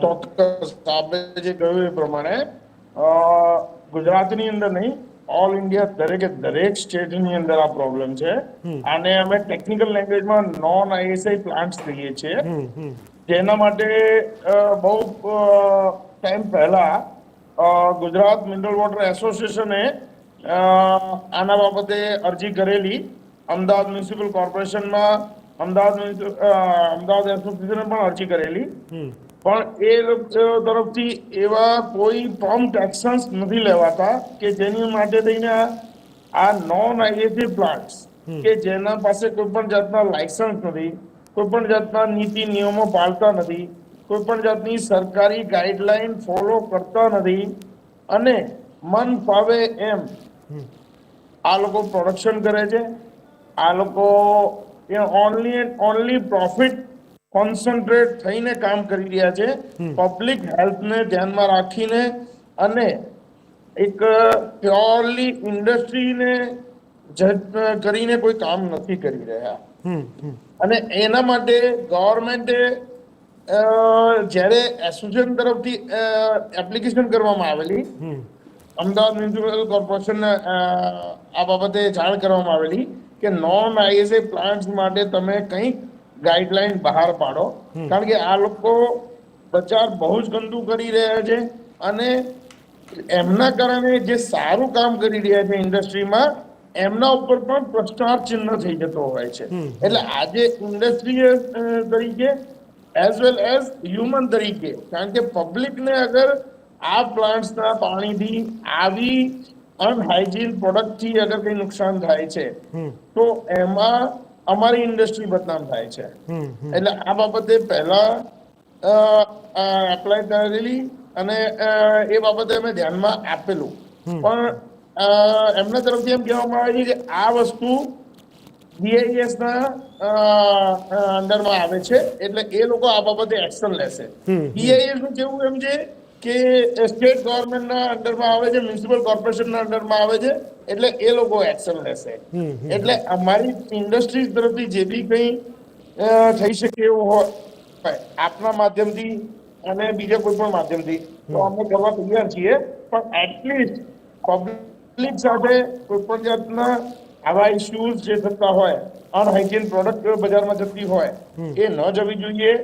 ચોક્કસ આપણે જે કહ્યું એ પ્રમાણે ગુજરાતની અંદર નહીં, ઓલ ઇન્ડિયા દરેકે દરેક સ્ટેટની અંદર આ પ્રોબ્લેમ છે. આને અમે ટેકનિકલ લેંગ્વેજમાં નોન આઈએસઆઈ પ્લાન્ટ્સ કહીએ છીએ. જેના માટે બહુ ટાઈમ પહેલા ગુજરાત મિનરલ વોટર એસોસિએશને આના બાબતે અરજી કરેલી. અમદાવાદ મ્યુનિસિપલ કોર્પોરેશનમાં અમદાવાદ એસોસિએશને પણ અરજી કરેલી, પણ એ લોકો તરફથી એવા કોઈ પ્રોમ્પ્ટ એક્શન્સ નથી લેવાતા કે જેની માટે થઈને આ નોન આઈએસઆઈ પ્લાન્ટ્સ કે જેના પાસે કોઈ પણ જાતના લાયસન્સ નથી, કોઈ પણ જાતના નીતિ નિયમો પાળતા નથી, કોઈ પણ જાતની સરકારી ગાઈડલાઈન ફોલો કરતા નથી અને મન ફાવે એમ આ લોકો પ્રોડક્શન કરે છે. આ લોકો ઓનલી પ્રોફિટ કોન્સન્ટ્રેટ થઈને કામ કરી રહ્યા છે. પબ્લિક હેલ્થને ધ્યાનમાં રાખીને અને એક પ્યોરલી ઇન્ડસ્ટ્રીને જજ કરીને કોઈ કામ નથી કરી રહ્યા. અને એના માટે ગવર્મેન્ટે જ્યારે એસોસિએશન તરફથી એપ્લિકેશન કરવામાં આવેલી, અમદાવાદ મ્યુનિસિપલ કોર્પોરેશનને આ બાબતે જાણ કરવામાં આવેલી કે નોન આઈએસઆઈ પ્લાન્ટ્સ માટે તમે કંઈક ગાઈડલાઈન બહાર પાડો, કારણ કે આ લોકો બજાર બહુ જ ગંદુ કરી રહ્યા છે અને એમના કારણે જે સારું કામ કરી રહ્યા છે ઇન્ડસ્ટ્રીમાં એમના ઉપર પણ પ્રશ્નાર્થ ચિહ્ન થઈ જતો હોય છે. એટલે આજે ઇન્ડસ્ટ્રી તરીકે એઝ વેલ એઝ હ્યુમન તરીકે, કારણ કે પબ્લિકને અગર આ પ્લાન્ટ્સના પાણીથી આવી અનહાઇજીન પ્રોડક્ટથી અગર કંઈ નુકસાન થાય છે તો એમાં અમારી ઇન્ડસ્ટ્રી બદનામ થાય છે. એટલે આ બાબતે પહેલા એપ્લાય કરેલી અને એ બાબતે અમે ધ્યાનમાં આપેલું, પણ એમના તરફથી એમ કહેવામાં આવે છે કે આ વસ્તુ BIS ના અંડરમાં આવે છે એટલે એ લોકો આ બાબતે એક્શન લેશે. BIS નું કેવું એમ છે કે સ્ટેટ ગવર્મેન્ટના અંડરમાં આવે છે, મ્યુનિસિપલ કોર્પોરેશનના અંડરમાં આવે છે એટલે એ લોકો એક્શન લેશે. એટલે અમારી ઇન્ડસ્ટ્રી તરફથી જે બી કંઈ થઈ શકે એવું હોય આપના માધ્યમથી અને બીજા કોઈ પણ માધ્યમથી તો અમે કરવા તૈયાર છીએ, પણ એટલીસ્ટ પબ્લિક સાથે કોઈ પણ જાતના આવા ઇસ્યુઝ જે થતા હોય, અનહાઇજીન પ્રોડક્ટ બજારમાં જતી હોય એ ન જવી જોઈએ.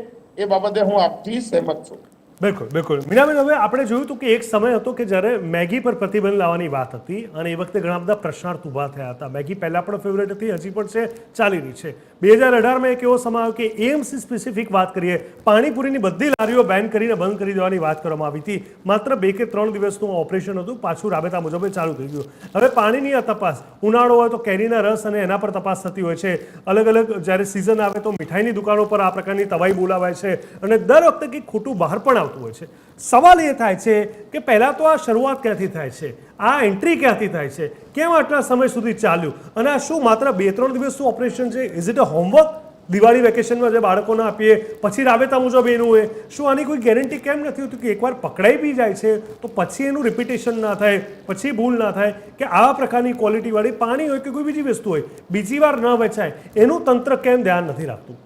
એ બાબતે હું આપથી સહેમત છું. બિલકુલ બિલકુલ. મીનાબેન, હવે આપણે જોયું હતું કે એક સમય હતો કે જ્યારે મેગી પર પ્રતિબંધ લાવવાની વાત હતી અને એ વખતે ઘણા બધા પ્રશ્નાર્થ ઊભા થયા હતા. મેગી પહેલાં પણ ફેવરેટ હતી, હજી પણ છે, ચાલી રહી છે. 2018માં એક એવો સમય આવ્યો કે AMC સ્પેસિફિક વાત કરીએ, પાણીપુરીની બધી લારીઓ બેન કરીને બંધ કરી દેવાની વાત કરવામાં આવી હતી. માત્ર 2 કે 3 દિવસનું ઓપરેશન હતું, પાછું રાબેતા મુજબ ચાલુ થઈ ગયું. હવે પાણીની આ તપાસ, ઉનાળો હોય તો કેરીના રસ અને એના પર તપાસ થતી હોય છે. અલગ અલગ જ્યારે સિઝન આવે તો મીઠાઈની દુકાનો પર આ પ્રકારની તવાઈ બોલાવાય છે અને દર વખતે કંઈક ખોટું બહાર પણ આવતું હોય છે. સવાલ એ થાય છે કે પહેલાં તો આ શરૂઆત ક્યાંથી થાય છે, આ એન્ટ્રી ક્યાંથી થાય છે, કેમ આટલા સમય સુધી ચાલ્યું અને આ શું માત્ર 2-3 દિવસનું ઓપરેશન છે? Is it a homework? Diwali વેકેશનમાં જે બાળકોને આપીએ પછી રાબેતા મુજબ એનું હોય, શું આની કોઈ ગેરંટી કેમ નથી હોતી કે એકવાર પકડાઈ બી જાય છે તો પછી એનું રિપીટેશન ના થાય, પછી ભૂલ ના થાય, કે આવા પ્રકારની ક્વોલિટીવાળી પાણી હોય કે કોઈ બીજી વસ્તુ હોય બીજી વાર ન વેચાય, એનું તંત્ર કેમ ધ્યાન નથી રાખતું?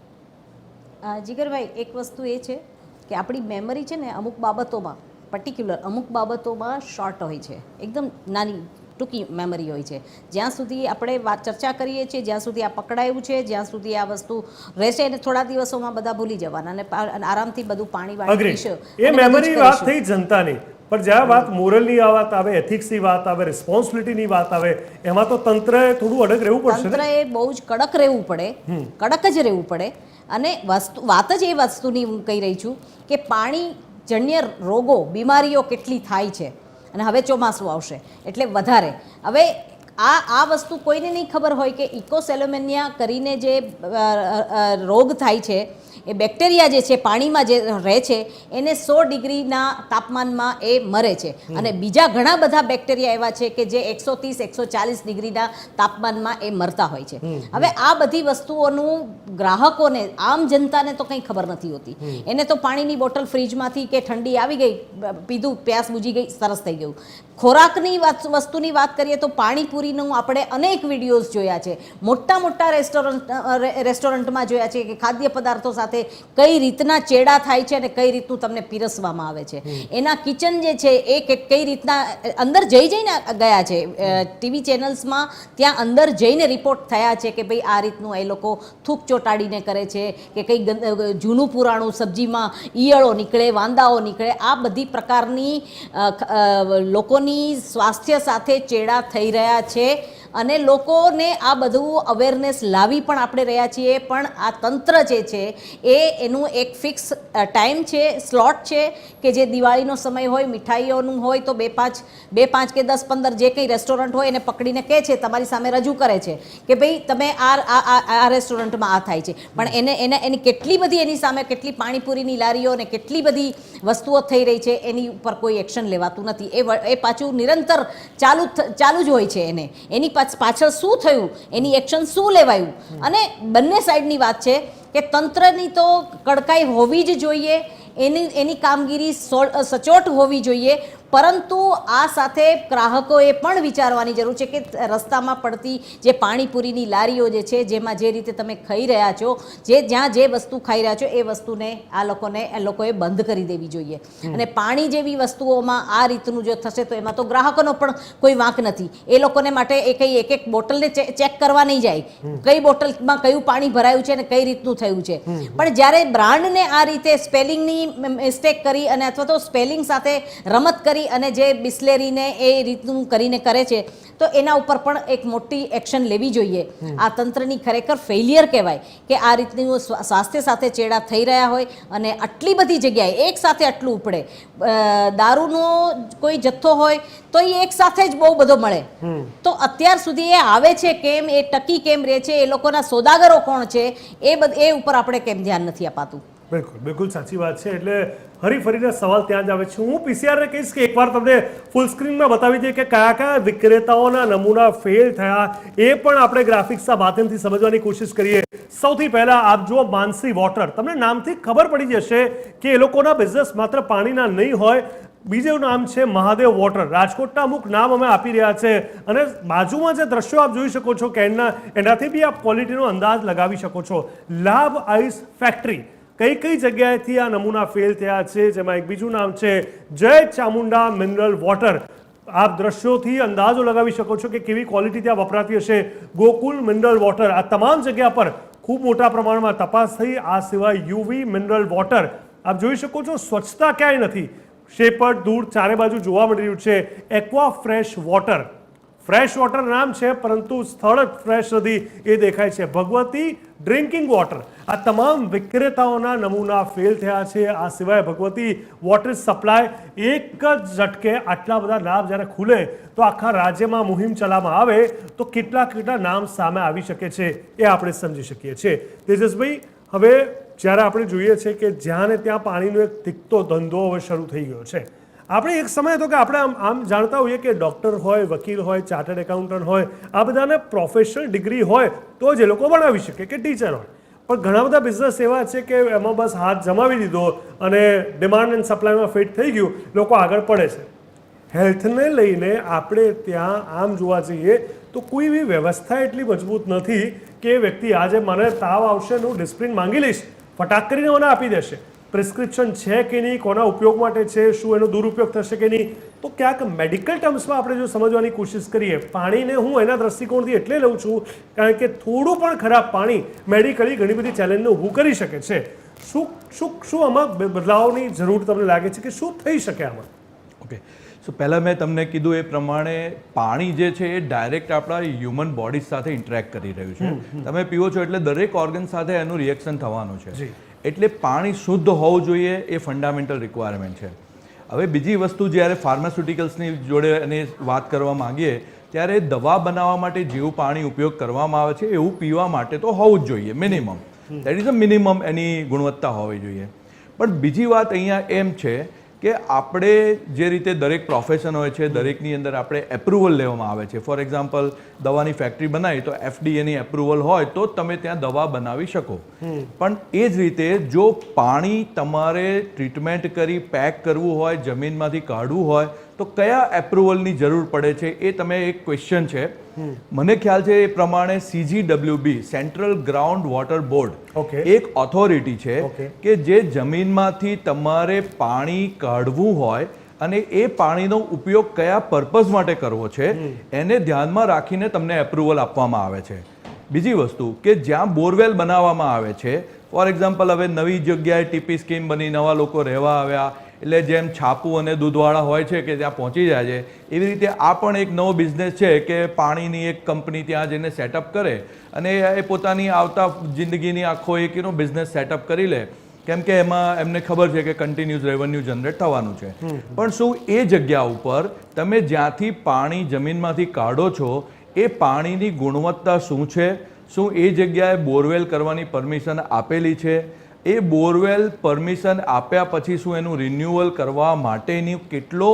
જીગરભાઈ, એક વસ્તુ એ છે કે આપણી મેમરી છે ને અમુક બાબતોમાં પર્ટિક્યુલર અમુક બાબતોમાં શોર્ટ હોય છે, એકદમ નાની ટૂંકી મેમરી હોય છે. જ્યાં સુધી આપણે ચર્ચા કરીએ છીએ, જ્યાં સુધી આ પકડાયું છે, જ્યાં સુધી આ વસ્તુ રહેશે અને થોડા દિવસોમાં બધા ભૂલી જવાના અને આરામથી બધું પાણી વાળી પીશે. એ મેમરી વાત થઈ જનતાની, પણ જ્યાં વાત મોરલની વાત આવે, એથિક્સની વાત આવે, રિસ્પોન્સિબિલિટીની વાત આવે, એમાં તો તંત્રએ થોડું અડગ રહેવું પડશે. તંત્રએ બહુ જ કડક રહેવું પડે, કડક જ રહેવું પડે. અને વાત જ એ વસ્તુની હું કહી રહી છું કે પાણીજન્ય રોગો બીમારીઓ કેટલી થાય છે, અને હવે ચોમાસું આવશે એટલે વધારે. હવે આ વસ્તુ કોઈને નહીં ખબર હોય કે ઇકોસેલોમેનિયા કરીને જે રોગ થાય છે, એ બેક્ટેરિયા જે છે પાણીમાં જે રહે છે એને 100 ડિગ્રીના તાપમાનમાં એ મરે છે, અને બીજા ઘણા બધા બેક્ટેરિયા એવા છે કે જે 130-140 ડિગ્રીના તાપમાનમાં એ મરતા હોય છે. હવે આ બધી વસ્તુઓનું ગ્રાહકોને, આમ જનતાને તો કંઈ ખબર નથી હોતી. એને તો પાણીની બોટલ ફ્રીજમાંથી કે ઠંડી આવી ગઈ, પીધું, પ્યાસ બુજી ગઈ, સરસ થઈ ગયું. ખોરાકની વસ્તુની વાત કરીએ તો પાણીપુરીનું આપણે અનેક વિડીયોઝ જોયા છે, મોટા મોટા રેસ્ટોરન્ટમાં જોયા છે કે ખાદ્ય પદાર્થો સાથે કઈ રીતના ચેડા થાય છે અને કઈ રીતનું તમને પીરસવામાં આવે છે. એના કિચન જે છે એ કઈ રીતના અંદર જઈને ગયા છે, ટીવી ચેનલ્સમાં ત્યાં અંદર જઈને રિપોર્ટ થયા છે કે ભાઈ આ રીતનું એ લોકો થૂક ચોટાડીને કરે છે કે કંઈ જૂનું પુરાણું સબ્જીમાં ઈયળો નીકળે, વાંદાઓ નીકળે, આ બધી પ્રકારની લોકોની સ્વાસ્થ્ય સાથે ચેડા થઈ રહ્યા છે. અને લોકોને આ બધું અવેરનેસ લાવી પણ આપણે રહ્યા છીએ, પણ આ તંત્ર જે છે એનું એક ફિક્સ ટાઈમ છે, સ્લોટ છે કે જે દિવાળીનો સમય હોય, મીઠાઈઓનું હોય તો 2-5 કે 10-15 જે કંઈ રેસ્ટોરન્ટ હોય એને પકડીને કહે છે, તમારી સામે રજૂ કરે છે કે ભાઈ તમે આ રેસ્ટોરન્ટમાં આ થાય છે. પણ એની કેટલી બધી એની સામે કેટલી પાણીપુરીની લારીઓ અને કેટલી બધી વસ્તુઓ થઈ રહી છે એની ઉપર કોઈ એક્શન લેવાતું નથી. એ પાછું નિરંતર ચાલુ જ હોય છે. એની પાછળ શું થયું, એની એક્શન શું લેવાયું, અને બંને સાઈડની વાત છે કે તંત્રની તો કડકાઈ હોવી જ જોઈએ, એની કામગીરી સચોટ હોવી જોઈએ, પરંતુ આ સાથે ગ્રાહકોએ પણ વિચારવાની જરૂર છે કે રસ્તામાં પડતી જે પાણીપુરીની લારીઓ જે છે, જેમાં જે રીતે તમે ખાઈ રહ્યા છો, જ્યાં જે વસ્તુ ખાઈ રહ્યા છો એ વસ્તુને આ લોકોએ બંધ કરી દેવી જોઈએ. અને પાણી જેવી વસ્તુઓમાં આ રીતનું જો થશે તો એમાં તો ગ્રાહકોનો પણ કોઈ વાંક નથી. એ લોકોને માટે એ કંઈ એક બોટલને ચેક કરવા નહીં જાય કઈ બોટલમાં કયું પાણી ભરાયું છે અને કઈ રીતનું થયું છે. પણ જ્યારે બ્રાન્ડને આ રીતે સ્પેલિંગની મિસ્ટેક કરી અને અથવા તો સ્પેલિંગ સાથે રમત કરી અને જે બિસ્લેરીને એ રીતનું કરીને કરે છે, તો એના ઉપર પણ એક મોટી એક્શન લેવી જોઈએ. આ તંત્રની ખરેખર ફેલિયર કહેવાય કે આ રીતનું સ્વાસ્થ્ય સાથે ચેડા થઈ રહ્યા હોય અને આટલી બધી જગ્યાએ એક સાથે આટલું ઉપડે. દારૂનો કોઈ જથ્થો હોય તો એ એક સાથે જ બહુ બધો મળે, તો અત્યાર સુધી એ આવે છે કેમ, એ ટકી કેમ રહે છે, એ લોકોના સોદાગરો કોણ છે, એ ઉપર આપણે કેમ ધ્યાન નથી અપાતું. બિલકુલ સાચી વાત છે. એટલે ફરીને સવાલ ત્યાં જ આવે છે. હું પીસીઆરને કહીશ કે એકવાર તમને ફૂલ સ્ક્રીનમાં બતાવી દઈએ કે કયા કયા વિક્રેતાઓના નમૂના ફેલ થયા, એ પણ આપણે ગ્રાફિક્સના માધ્યમથી સમજવાની કોશિશ કરીએ. સૌથી પહેલા આપ જુઓ માનસી વોટર. તમને નામથી ખબર પડી જશે કે એ લોકોના બિઝનેસ માત્ર પાણીના નહીં હોય. બીજું નામ છે મહાદેવ વોટર. રાજકોટના અમુક નામ અમે આપી રહ્યા છે, અને બાજુમાં જે દ્રશ્યો આપ જોઈ શકો છો કે એનાથી બી આપ ક્વોલિટીનો અંદાજ લગાવી શકો છો. લાભ આઈસ ફેક્ટરી, કઈ જગ્યાએથી આ નમૂના ફેલ થયા છે, જેમાં એક બીજું નામ છે જય ચામુંડા મિનરલ વોટર. આપ દ્રશ્યોથી અંદાજો લગાવી શકો છો કે કેવી ક્વોલિટી ત્યાં વપરાતી હશે. ગોકુલ મિનરલ વોટર, આ તમામ જગ્યા પર ખૂબ મોટા પ્રમાણમાં તપાસ થઈ. આ સિવાય યુવી મિનરલ વોટર, આપ જોઈ શકો છો સ્વચ્છતા ક્યાંય નથી, શેપર્ડ દૂર ચારે બાજુ જોવા મળી રહ્યું છે. Aqua fresh water, fresh water નામ છે પરંતુ સ્થળ ફ્રેશ નથી એ દેખાય છે. ભગવતી ડ્રિંકિંગ વોટર, આ તમામ વિક્રેતાઓના નમૂના ફેલ થયા છે. આ સિવાય ભગવતી વોટર સપ્લાય, એક જ ઝટકે આટલા બધા નામ જ્યારે ખુલે તો આખા રાજ્યમાં મુહિમ ચલાવવામાં આવે તો કેટલા નામ સામે આવી શકે છે એ આપણે સમજી શકીએ છીએ. તેજસભાઈ, હવે જ્યારે આપણે જોઈએ છે કે જ્યાં ને ત્યાં પાણીનો એક તીખતો ધંધો હવે શરૂ થઈ ગયો છે. આપણે એક સમય હતો કે આપણે આમ જાણતા હોઈએ કે ડૉક્ટર હોય, વકીલ હોય, ચાર્ટર્ડ એકાઉન્ટન્ટ હોય, આ બધાને પ્રોફેશનલ ડિગ્રી હોય તો જ એ લોકો ભણાવી શકે કે ટીચર હોય. પણ ઘણા બધા બિઝનેસ એવા છે કે એમાં બસ હાથ જમાવી દીધો અને ડિમાન્ડ એન્ડ સપ્લાયમાં ફિટ થઈ ગયું, લોકો આગળ પડે છે. હેલ્થને લઈને આપણે ત્યાં આમ જોવા જઈએ તો કોઈ એવી વ્યવસ્થા એટલી મજબૂત નથી કે વ્યક્તિ આજે મને તાવ આવશે, હું ડિસ્પ્રિન માંગી લઈશ, ફટાક કરીને મને આપી દેશે. પ્રિસ્ક્રિપ્શન છે કે નહીં, કોના ઉપયોગ માટે છે, શું એનો દુરુપયોગ થશે કે નહીં, તો ક્યાંક મેડિકલ ટર્મ્સમાં આપણે જો સમજવાની કોશિશ કરીએ, પાણીને હું એના દ્રષ્ટિકોણથી એટલે લઉં છું કારણ કે થોડું પણ ખરાબ પાણી મેડિકલી ઘણી બધી ચેલેન્જને ઊભું કરી શકે છે. શું આમાં બદલાવની જરૂર તમને લાગે છે કે શું થઈ શકે આમાં? ઓકે, સો પહેલાં મેં તમને કીધું એ પ્રમાણે પાણી જે છે એ ડાયરેક્ટ આપણા હ્યુમન બોડી સાથે ઇન્ટરેક્ટ કરી રહ્યું છે. તમે પીવો છો એટલે દરેક ઓર્ગન સાથે એનું રિએક્શન થવાનું છે. એટલે પાણી શુદ્ધ હોવું જોઈએ એ ફંડામેન્ટલ રિક્વાયરમેન્ટ છે. હવે બીજી વસ્તુ જ્યારે ફાર્માસ્યુટિકલ્સની જોડે એની વાત કરવા માંગીએ ત્યારે દવા બનાવવા માટે જેવું પાણી ઉપયોગ કરવામાં આવે છે એવું પીવા માટે તો હોવું જ જોઈએ minimum. That is a minimum એની ગુણવત્તા હોવી જોઈએ. પણ બીજી વાત અહીંયા એમ છે કે આપણે જે રીતે દરેક પ્રોફેશન હોય છે દરેકની અંદર આપણે એપ્રુવલ લેવામાં આવે છે. ફોર એક્ઝામ્પલ દવાની ફેક્ટરી બનાવી તો FDAની એપ્રુવલ હોય તો તમે ત્યાં દવા બનાવી શકો. પણ એ જ રીતે જો પાણી તમારે ટ્રીટમેન્ટ કરી પેક કરવું હોય જમીનમાંથી કાઢવું હોય તો કયા એપ્રુવલની જરૂર પડે છે એ તમે એક ક્વેશ્ચન છે. મને ખ્યાલ છે એ પ્રમાણે CGWB central ground water board એક ઓથોરિટી છે કે જે જમીનમાંથી તમારે પાણી કાઢવું હોય અને એ પાણીનો ઉપયોગ કયા પર્પઝ માટે કરવો છે એને ધ્યાનમાં રાખીને તમને એપ્રુવલ આપવામાં આવે છે. બીજી વસ્તુ કે જ્યાં બોરવેલ બનાવવામાં આવે છે ફોર એક્ઝામ્પલ હવે નવી જગ્યાએ ટીપી સ્કીમ બની નવા લોકો રહેવા આવ્યા એટલે જેમ છાપું અને દૂધવાળા હોય છે કે ત્યાં પહોંચી જાય છે એવી રીતે આ પણ એક નવો બિઝનેસ છે કે પાણીની એક કંપની ત્યાં જઈને સેટઅપ કરે અને એ પોતાની આવતા જિંદગીની આખો એક એનો બિઝનેસ સેટઅપ કરી લે કેમ કે એમાં એમને ખબર છે કે કન્ટિન્યુઅસ રેવન્યુ જનરેટ થવાનું છે. પણ શું એ જગ્યા ઉપર તમે જ્યાંથી પાણી જમીનમાંથી કાઢો છો એ પાણીની ગુણવત્તા શું છે? શું એ જગ્યાએ બોરવેલ કરવાની પરમિશન આપેલી છે? એ બોરવેલ પરમિશન આપ્યા પછી શું એનું રિન્યુઅલ કરવા માટેની કેટલો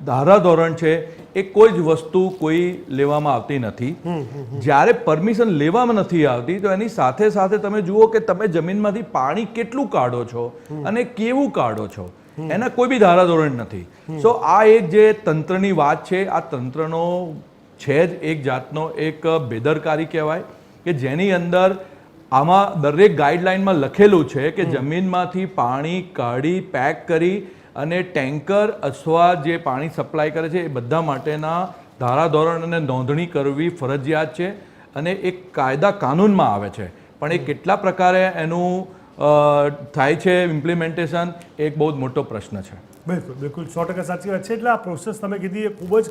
ધારાધોરણ છે એ કોઈ જ વસ્તુ કોઈ લેવામાં આવતી નથી. જ્યારે પરમિશન લેવામાં નથી આવતી તો એની સાથે સાથે તમે જુઓ કે તમે જમીનમાંથી પાણી કેટલું કાઢો છો અને કેવું કાઢો છો એના કોઈ બી ધારાધોરણ નથી. સો આ એક જે તંત્રની વાત છે આ તંત્રનો છે જ એક જાતનો એક બેદરકારી કહેવાય કે જેની અંદર આમાં દરેક ગાઈડલાઇનમાં લખેલું છે કે જમીનમાંથી પાણી કાઢી પેક કરી અને ટેન્કર અથવા જે પાણી સપ્લાય કરે છે એ બધા માટેના ધારાધોરણ અને નોંધણી કરવી ફરજિયાત છે અને એક કાયદા કાનૂનમાં આવે છે. પણ એ કેટલા પ્રકારે એનું થાય છે ઇમ્પ્લિમેન્ટેશન એક બહુ જ મોટો પ્રશ્ન છે. બિલકુલ બિલકુલ 100% સાચી વાત છે. એટલે આ પ્રોસેસ તમે કીધી એ ખૂબ જ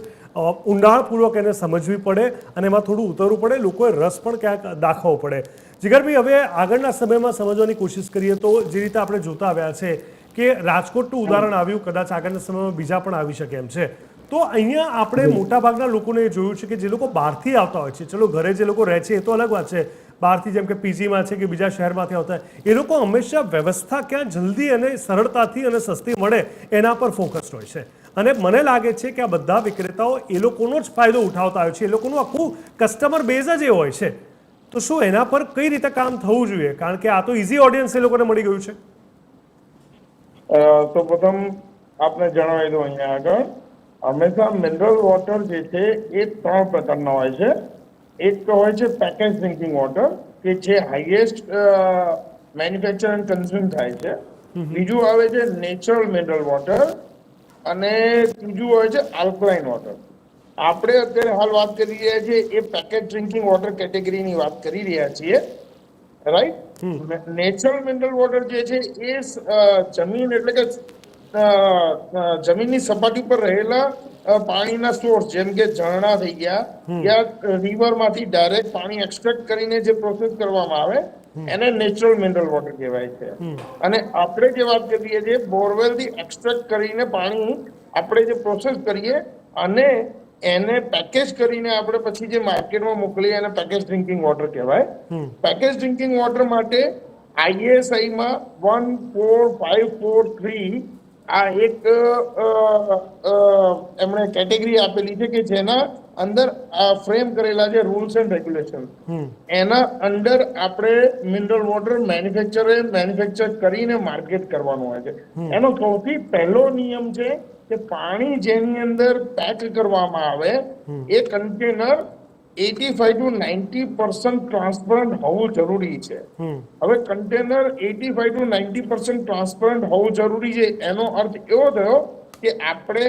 ઊંડાણપૂર્વક એને સમજવી પડે અને એમાં થોડું ઉતરવું પડે, લોકોએ રસ પણ ક્યાંક દાખવવો પડે. જીગરભાઈ, હવે આગળના સમયમાં સમજવાની કોશિશ કરીએ તો જે રીતે આપણે જોતા આવ્યા છે કે રાજકોટનું ઉદાહરણ આવ્યું, કદાચ આગળના સમયમાં બીજા પણ આવી શકે એમ છે. તો અહીંયા આપણે મોટાભાગના લોકોને જોયું છે કે જે લોકો બહારથી આવતા હોય છે, ચલો ઘરે જે લોકો રહે છે એ તો અલગ વાત છે, બહારથી જેમ કે પીજીમાં છે કે બીજા શહેરમાંથી આવતા હોય એ લોકો હંમેશા વ્યવસ્થા ક્યાં જલ્દી અને સરળતાથી અને સસ્તી મળે એના પર ફોકસ્ડ હોય છે. અને મને લાગે છે કે આ બધા વિક્રેતાઓ એ લોકોનો જ ફાયદો ઉઠાવતા હોય છે, એ લોકોનું આખું કસ્ટમર બેઝ જ એ હોય છે. તો શું એના પર કઈ રીતે કામ થવું જોઈએ? કારણ કે આ તો ઇઝી ઓડિયન્સ એ લોકોને મળી ગયું છે. તો પ્રથમ આપને જણાવી દઉં અહીંયા આગળ હંમેશા મિનરલ વોટર જે છે એ 3 પ્રકારના હોય છે. એક તો હોય છે પેકેજ ડ્રિંકિંગ વોટર કે જે હાઈએસ્ટ મેન્યુફેક્ચર એન્ડ કન્ઝ્યુમ થાય છે. બીજું આવે છે નેચરલ મિનરલ વોટર અને ત્રીજું હોય છે આલ્કલાઇન વોટર. આપણે અત્યારે હાલ વાત કરી રહ્યા છીએ એ પેકેજ ડ્રિંકિંગ વોટર કેટેગરીની વાત કરી રહ્યા છીએ, રાઈટ. નેચરલ મિનરલ વોટર જે છે એ જમીન એટલે કે જમીનની સપાટી પર રહેલા પાણીના સોર્સ જેમ કે ઝરણા થઈ ગયા યા રિવરમાંથી ડાયરેક્ટ પાણી એક્સટ્રેક્ટ કરીને જે પ્રોસેસ કરવામાં આવે એને નેચરલ મિનરલ વોટર કહેવાય છે. અને આપણે જે વાત કરીએ છીએ બોરવેલથી એક્સટ્રેક્ટ કરીને પાણી આપણે જે પ્રોસેસ કરીએ અને એને પેકેજ કરીને આપણે પછી જે માર્કેટમાં મોકલીએ એને પેકેજ ડ્રિંકિંગ વોટર કહેવાય. પેકેજ ડ્રિંકિંગ વોટર માટે ISIમાં 14543 આ એક એમણે કેટેગરી આપેલી છે કે જેના અંદર ફ્રેમ કરેલા છે રૂલ્સ એન્ડ રેગ્યુલેશન. એના અંદર આપણે મિનરલ વોટર મેન્યુફેક્ચર કરીને માર્કેટ કરવાનું હોય છે. એનો સૌથી પહેલો નિયમ છે કે પાણી જેની અંદર પેક કરવામાં આવે એ કન્ટેનર 85 to 90% ટ્રાન્સપરન્ટ હોવું જરૂરી છે. હવે કન્ટેનર 85 to 90% ટ્રાન્સપરન્ટ હોવું જરૂરી છે એનો અર્થ એવો થયો કે આપણે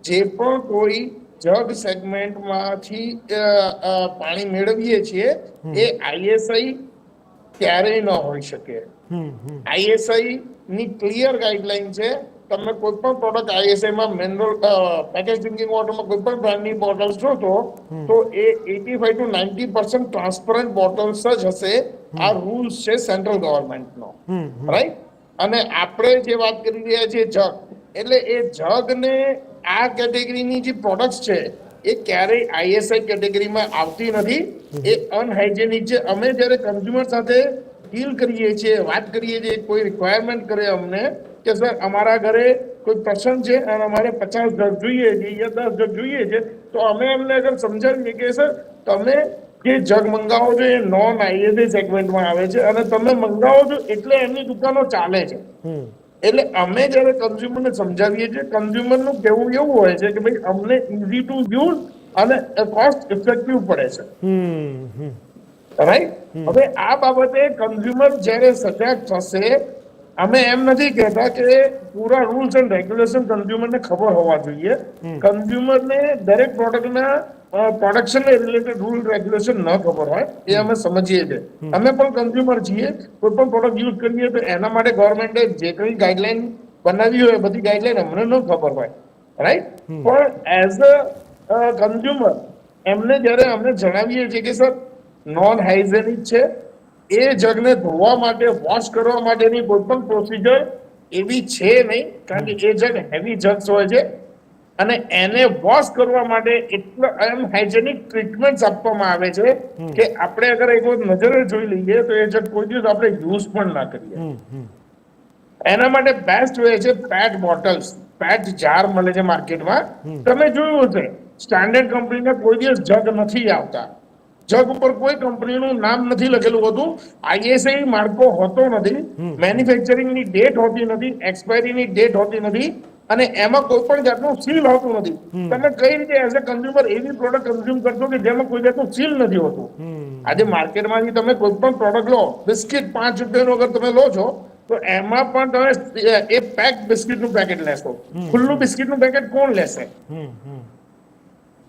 જે પણ કોઈ જગ સેગમેન્ટમાંથી પાણી મેળવીએ છીએ એ ISI ક્યારેય ન હોઈ શકે. ISI ની ક્લિયર ગાઈડલાઈન છે તમે કોઈ પણ પ્રોડક્ટ ISI માં મિનરલ પેકેજ ડ્રિંકિંગ વોટરમાં કોઈ પણ બ્રાન્ડની બોટલ્સ જોશો તો એ 85 to 90% ટ્રાન્સપરન્ટ બોટલ્સ જ હશે. આ રૂલ્સ છે સેન્ટ્રલ ગવર્મેન્ટનો, રાઈટ? અને આપણે જે વાત કરી રહ્યા છીએ જગ, એટલે એ જગને આ કેટેગરીની જે પ્રોડક્ટ્સ છે એ ક્યારેય ISI કેટેગરીમાં આવતી નથી. એ અનહાઇજેનિક છે. અમે જ્યારે કન્ઝ્યુમર સાથે ડીલ કરીએ છીએ, વાત કરીએ છીએ, કોઈ રિક્વાયરમેન્ટ કરે અમને કે સર અમારા ઘરે કોઈ પ્રસંગ છે અને અમારે 50 જગ જોઈએ છે યા 10 જગ જોઈએ છે, તો અમે એમને અગર સમજાવીએ કે સર તમે જે જગ મંગાવો છો એ નોન ISI સેગમેન્ટમાં આવે છે અને તમે મંગાવો છો એટલે એમની દુકાનો ચાલે છે. એટલે અમે જ્યારે કન્ઝ્યુમરને સમજાવીએ છીએ, કન્ઝ્યુમરનું કહેવું એવું હોય છે કે ભાઈ અમને ઇઝી ટુ યુઝ અને કોસ્ટ ઇફેક્ટિવ પડે છે, રાઈટ? હવે આ બાબતે કન્ઝ્યુમર જ્યારે સજાગ થશે, અમે એમ નથી કહેતા કે પૂરા રૂલ્સ એન્ડ રેગ્યુલેશન કન્ઝ્યુમરને ખબર હોવા જોઈએ. કન્ઝ્યુમરને દરેક પ્રોડક્ટના પ્રોડક્શન રિલેટેડ રૂલ રેગ્યુલેશન ન ખબર હોય એ અમે સમજીએ છીએ. અમે પણ કન્ઝ્યુમર છીએ. કોઈ પણ પ્રોડક્ટ યુઝ કરીએ તો એના માટે ગવર્મેન્ટે જે કંઈ ગાઈડલાઈન બનાવી હોય બધી ગાઈડલાઈન અમને ન ખબર હોય, રાઈટ? પણ એઝ અ કન્ઝ્યુમર એમને જ્યારે અમને જણાવીએ છીએ કે સર નોન હાઇજેનિક છે, એ જગને ધોવા માટે, વોશ કરવા માટેની કોઈ પણ પ્રોસિજર એવી છે નહીં, કારણ કે એ જગ હેવી જગ્સ હોય છે અને એને વોશ કરવા માટે એટલા અનહાઇજેનિક ટ્રીટમેન્ટ આપવામાં આવે છે કે આપણે અગર એક વખત નજરે જોઈ લઈએ તો એ જગ કોઈ દિવસ આપણે યુઝ પણ ના કરીએ. એના માટે બેસ્ટ વે છે પેટ બોટલ્સ, પેટ જાર મળે છે માર્કેટમાં. તમે જોયું હશે સ્ટાન્ડર્ડ કંપનીના કોઈ દિવસ જગ નથી આવતા. જગ ઉપર કોઈ કંપનીનું નામ નથી લખેલું હોતું, ISI માર્કો હોતો નથી, મેન્યુફેક્ચરિંગની ડેટ હોતી નથી, એક્સપાયરીની ડેટ હોતી નથી અને એમાં કોઈ પણ જાતનું સીલ હોતું નથી. તમે કઈ રીતે એઝ અ કન્ઝ્યુમર એવી પ્રોડક્ટ કન્ઝ્યુમ કરશો કે જેમાં કોઈ જાતનું સીલ નથી હોતું? આજે માર્કેટમાંથી તમે કોઈ પણ પ્રોડક્ટ લો, બિસ્કિટ 5 રૂપિયાનું અગર તમે લો છો તો એમાં પણ તમે એ પેક બિસ્કિટનું પેકેટ લેશો. ખુલ્લું બિસ્કિટનું પેકેટ કોણ લેશે?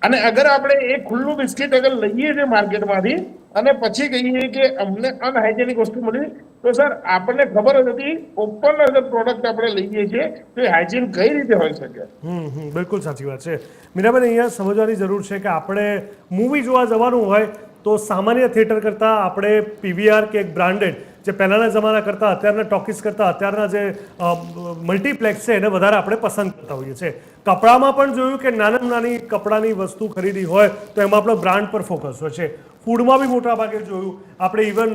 અને અગર આપણે એ ખુલ્લું બિસ્કિટ અગર લઈએ છીએ માર્કેટમાંથી અને પછી કહીએ કે અમને અનહાઇજેનિક વસ્તુ મળી, તો સર આપણને ખબર જ હતી ઓપન અગર પ્રોડક્ટ આપણે લઈએ છીએ તો એ હાઇજીન કઈ રીતે હોઈ શકે? બિલકુલ સાચી વાત છે. મીરાબેન, અહીંયા સમજવાની જરૂર છે કે આપણે મૂવી જોવા જવાનું હોય તો સામાન્ય થિયેટર કરતાં આપણે PVR કે એક બ્રાન્ડેડ જે પહેલાંના જમાના કરતાં અત્યારના ટોકીસ કરતાં અત્યારના જે મલ્ટીપ્લેક્સ છે એને વધારે આપણે પસંદ કરતા હોઈએ છીએ. કપડામાં પણ જોયું કે નાની નાની કપડાની વસ્તુ ખરીદી હોય તો એમાં આપણો બ્રાન્ડ પર ફોકસ હોય છે. ફૂડમાં બી મોટા ભાગે જોયું આપણે ઇવન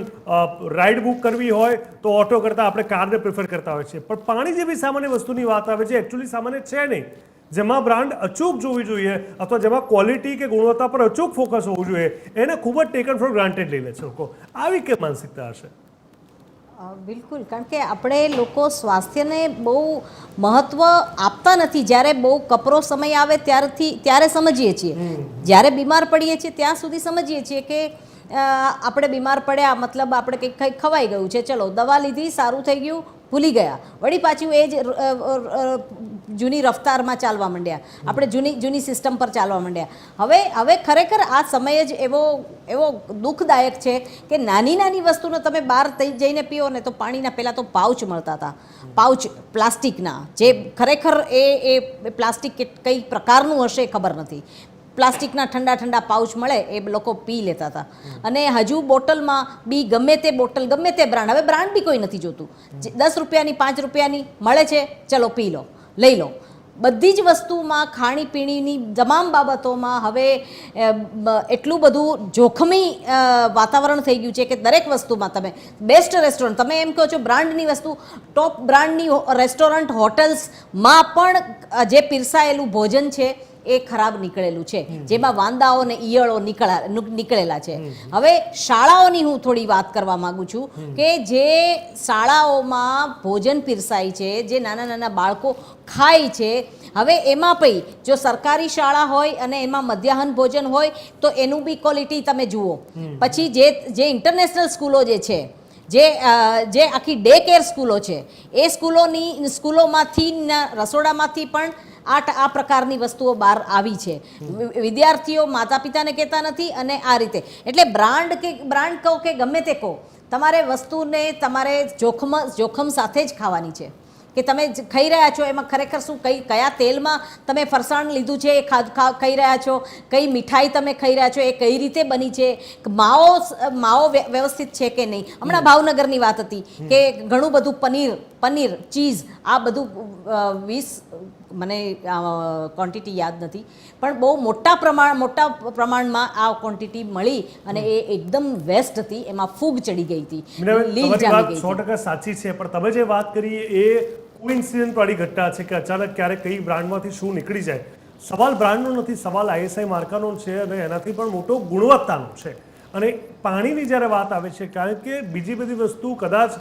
રાઇડ બુક કરવી હોય તો ઓટો કરતાં આપણે કારને પ્રિફર કરતા હોય છે. પણ પાણી જેવી સામાન્ય વસ્તુની વાત આવે છે એકચ્યુઅલી સામાન્ય છે નહીં, જેમાં બ્રાન્ડ અચૂક જોવી જોઈએ અથવા જેમાં ક્વોલિટી કે ગુણવત્તા પર અચૂક ફોકસ હોવું જોઈએ, એને ખૂબ જ ટેકન ફોર ગ્રાન્ટેડ લઈ લે છે લોકો. આવી કે માનસિકતા હશે? બિલકુલ, કારણ કે આપણે લોકો સ્વાસ્થ્યને બહુ મહત્વ આપતા નથી. જ્યારે બહુ કપરો સમય આવે ત્યારે સમજીએ છીએ, જ્યારે બીમાર પડીએ છીએ ત્યાં સુધી સમજીએ છીએ કે આપણે બીમાર પડ્યા મતલબ આપણે કંઈક ખવાઈ ગયું છે, ચલો દવા લીધી, સારું થઈ ગયું, ભૂલી ગયા, વળી પાછું એ જ જૂની રફતારમાં ચાલવા માંડ્યા, આપણે જૂની સિસ્ટમ પર ચાલવા માંડ્યા. હવે ખરેખર આ સમય જ એવો દુઃખદાયક છે કે નાની નાની વસ્તુનો તમે બહાર જઈને પીઓ ને તો પાણીના પહેલાં તો પાઉચ મળતા હતા, પાઉચ પ્લાસ્ટિકના, જે ખરેખર એ પ્લાસ્ટિક કઈ પ્રકારનું હશે ખબર નથી. પ્લાસ્ટિકના ઠંડા પાઉચ મળે એ લોકો પી લેતા હતા. અને હજુ બોટલમાં બી ગમે તે બોટલ, ગમે તે બ્રાન્ડ, હવે બ્રાન્ડ બી કોઈ નથી જોતું, 10 રૂપિયાની 5 રૂપિયાની મળે છે, ચલો પી લો, લઈ લો. બધી જ વસ્તુમાં ખાણીપીણીની તમામ બાબતોમાં હવે એટલું બધું જોખમી વાતાવરણ થઈ ગયું છે કે દરેક વસ્તુમાં તમે બેસ્ટ રેસ્ટોરન્ટ, તમે એમ કહો છો બ્રાન્ડની વસ્તુ, ટોપ બ્રાન્ડની રેસ્ટોરન્ટ હોટલ્સમાં પણ જે પીરસાયેલું ભોજન છે એ ખરાબ નીકળેલું છે, જેમાં વાંદાઓ ને ઈયળો નીકળેલા છે. હવે શાળાઓની હું થોડી વાત કરવા માંગુ છું કે જે શાળાઓમાં ભોજન પીરસાય છે, જે નાના નાના બાળકો ખાય છે, હવે એમાં પછી જો સરકારી શાળા હોય અને એમાં મધ્યાહન ભોજન હોય તો એનું બી ક્વોલિટી તમે જુઓ. પછી જે ઇન્ટરનેશનલ સ્કૂલો જે છે, જે આખી ડે કેર સ્કૂલો છે, એ સ્કૂલોમાંથી રસોડામાંથી પણ આ પ્રકારની વસ્તુઓ બહાર આવી છે. વિદ્યાર્થીઓ માતા પિતાને કહેતા નથી અને આ રીતે, એટલે બ્રાન્ડ કહો કે ગમે તે કહો, તમારે વસ્તુને તમારે જોખમ સાથે જ ખાવાની છે. કે તમે ખાઈ રહ્યા છો એમાં ખરેખર શું કયા તેલમાં તમે ફરસાણ લીધું છે એ ખાઈ રહ્યા છો, કઈ મીઠાઈ તમે ખાઈ રહ્યા છો, એ કઈ રીતે બની છે, માવો વ્યવસ્થિત છે કે નહીં. હમણાં ભાવનગરની વાત હતી કે ઘણું બધું પનીર ચીઝ આ બધું 20 મને ક્વોન્ટિટી યાદ નથી પણ બહુ મોટા પ્રમાણમાં આ ક્વોન્ટિટી મળી અને એ એકદમ વેસ્ટ હતી, એમાં ફૂગ ચડી ગઈ હતી, લીલ જામી ગઈ હતી. 100% સાચી છે, પણ તમે જે વાત કરી એ કોઇન્સિડન્ટ વાળી ઘટના છે કે અચાનક ક્યારેક કઈ બ્રાન્ડમાંથી શું નીકળી જાય. સવાલ બ્રાન્ડનો નથી, સવાલ ISI માર્કાનો છે અને એનાથી પણ મોટો ગુણવત્તાનો છે. અને પાણીની જ્યારે વાત આવે છે, કારણ કે બીજી બધી વસ્તુ કદાચ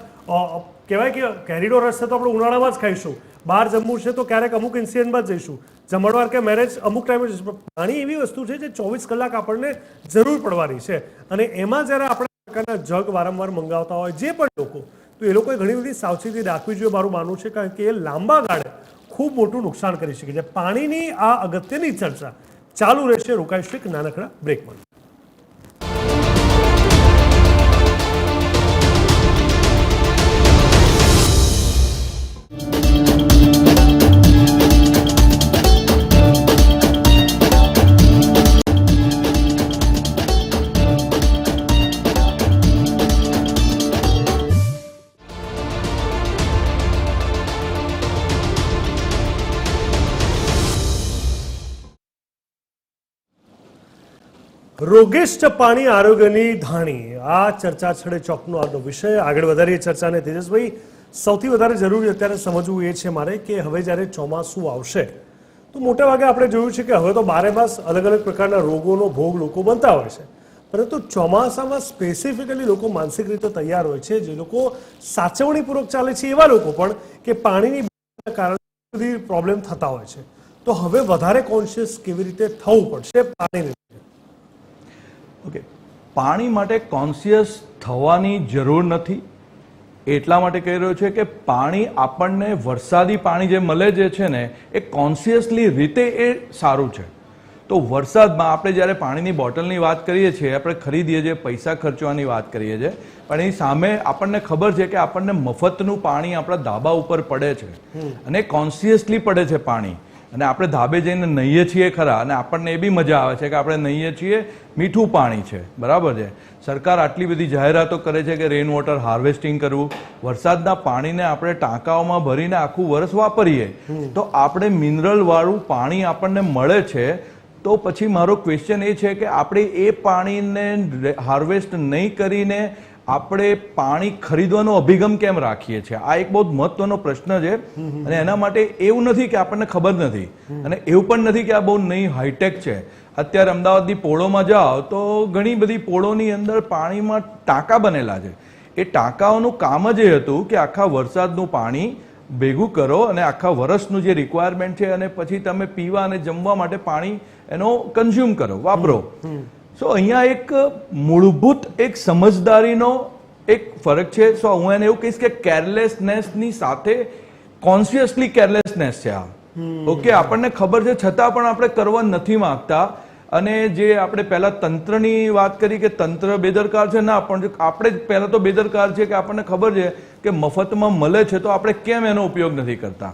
કહેવાય કે કેરીડોર હશે તો આપણે ઉનાળામાં જ ખાઈશું, બહાર જમવું છે તો ક્યારેક અમુક ઇન્સિડન્ટમાં જ જઈશું, જમણવાર કે મેરેજ અમુક ટાઈમે જઈશું. પણ પાણી એવી વસ્તુ છે જે 24 કલાક આપણને જરૂર પડવાની છે. અને એમાં જ્યારે આપણે પ્રકારના જગ વારંવાર મંગાવતા હોય જે પણ લોકો, તો એ લોકોએ ઘણી બધી સાવચેતી રાખવી જોઈએ મારું માનવું છે, કારણ કે એ લાંબા ગાળે ખૂબ મોટું નુકસાન કરી શકે છે. પાણીની આ અગત્યની ચર્ચા ચાલુ રહેશે. રોકાઈશું એક નાનકડા બ્રેકમાં. રોગિષ્ટ પાણી આરોગ્યની ધાણી, આ ચર્ચા છડે ચોકનો આજનો વિષય. આગળ વધારીએ ચર્ચાને. તેજસભાઈ, સૌથી વધારે જરૂરી અત્યારે સમજવું એ છે મારે કે હવે જ્યારે ચોમાસું આવશે તો મોટા ભાગે આપણે જોયું છે કે હવે તો 12 માસ અલગ અલગ પ્રકારના રોગોનો ભોગ લોકો બનતા હોય છે, પરંતુ ચોમાસામાં સ્પેસિફિકલી લોકો માનસિક રીતે તૈયાર હોય છે, જે લોકો સાચવણીપૂર્વક ચાલે છે એવા લોકો પણ કે પાણીની કારણે બધી પ્રોબ્લેમ થતા હોય છે. તો હવે વધારે કોન્શિયસ કેવી રીતે થવું પડશે પાણીની? ઓકે, પાણી માટે કોન્શિયસ થવાની જરૂર નથી. એટલા માટે કહી રહ્યો છે કે પાણી આપણને વરસાદી પાણી જે મળે જે છે ને એ કોન્શિયસલી રીતે એ સારું છે. તો વરસાદમાં આપણે જ્યારે પાણીની બોટલની વાત કરીએ છીએ, આપણે ખરીદીએ છીએ, પૈસા ખર્ચવાની વાત કરીએ છીએ, પણ એની સામે આપણને ખબર છે કે આપણને મફતનું પાણી આપણા ધાબા ઉપર પડે છે અને કોન્શિયસલી પડે છે પાણી. અને આપણે ધાબે જઈને નહીએ છીએ ખરા, અને આપણને એ બી મજા આવે છે કે આપણે નહીએ છીએ, મીઠું પાણી છે, બરાબર છે. સરકાર આટલી બધી જાહેરાતો કરે છે કે રેઇન વોટર હાર્વેસ્ટિંગ કરવું, વરસાદના પાણીને આપણે ટાંકાઓમાં ભરીને આખું વરસ વાપરીએ તો આપણે મિનરલવાળું પાણી આપણને મળે છે. તો પછી મારો ક્વેશ્ચન એ છે કે આપણે એ પાણીને હાર્વેસ્ટ નહીં કરીને આપણે પાણી ખરીદવાનો અભિગમ કેમ રાખીએ છીએ? આ એક બહુ મહત્વનો પ્રશ્ન છે. અને એના માટે એવું નથી કે આપણને ખબર નથી, અને એવું પણ નથી કે આ બહુ નહીં હાઈટેક છે. અત્યારે અમદાવાદની પોળોમાં જાઓ તો ઘણી બધી પોળોની અંદર પાણીમાં ટાંકા બનેલા છે. એ ટાંકાઓનું કામ જ એ હતું કે આખા વરસાદનું પાણી ભેગું કરો અને આખા વર્ષનું જે રિક્વાયરમેન્ટ છે અને પછી તમે પીવા અને જમવા માટે પાણી એનો કન્ઝ્યુમ કરો, વાપરો. સો અહીંયા એક મૂળભૂત એક સમજદારીનો એક ફરક છે. સો હું એને એવું કહીશ કે કેરલેસનેસની સાથે કોન્શિયસલી કેરલેસનેસ છે આ. ઓકે, આપણને ખબર છે છતાં પણ આપણે કરવા નથી માંગતા. અને જે આપણે પહેલા તંત્રની વાત કરી કે તંત્ર બેદરકાર છે, ના, પણ આપણે પહેલા તો બેદરકાર છે કે આપણને ખબર છે કે મફતમાં મળે છે તો આપણે કેમ એનો ઉપયોગ નથી કરતા?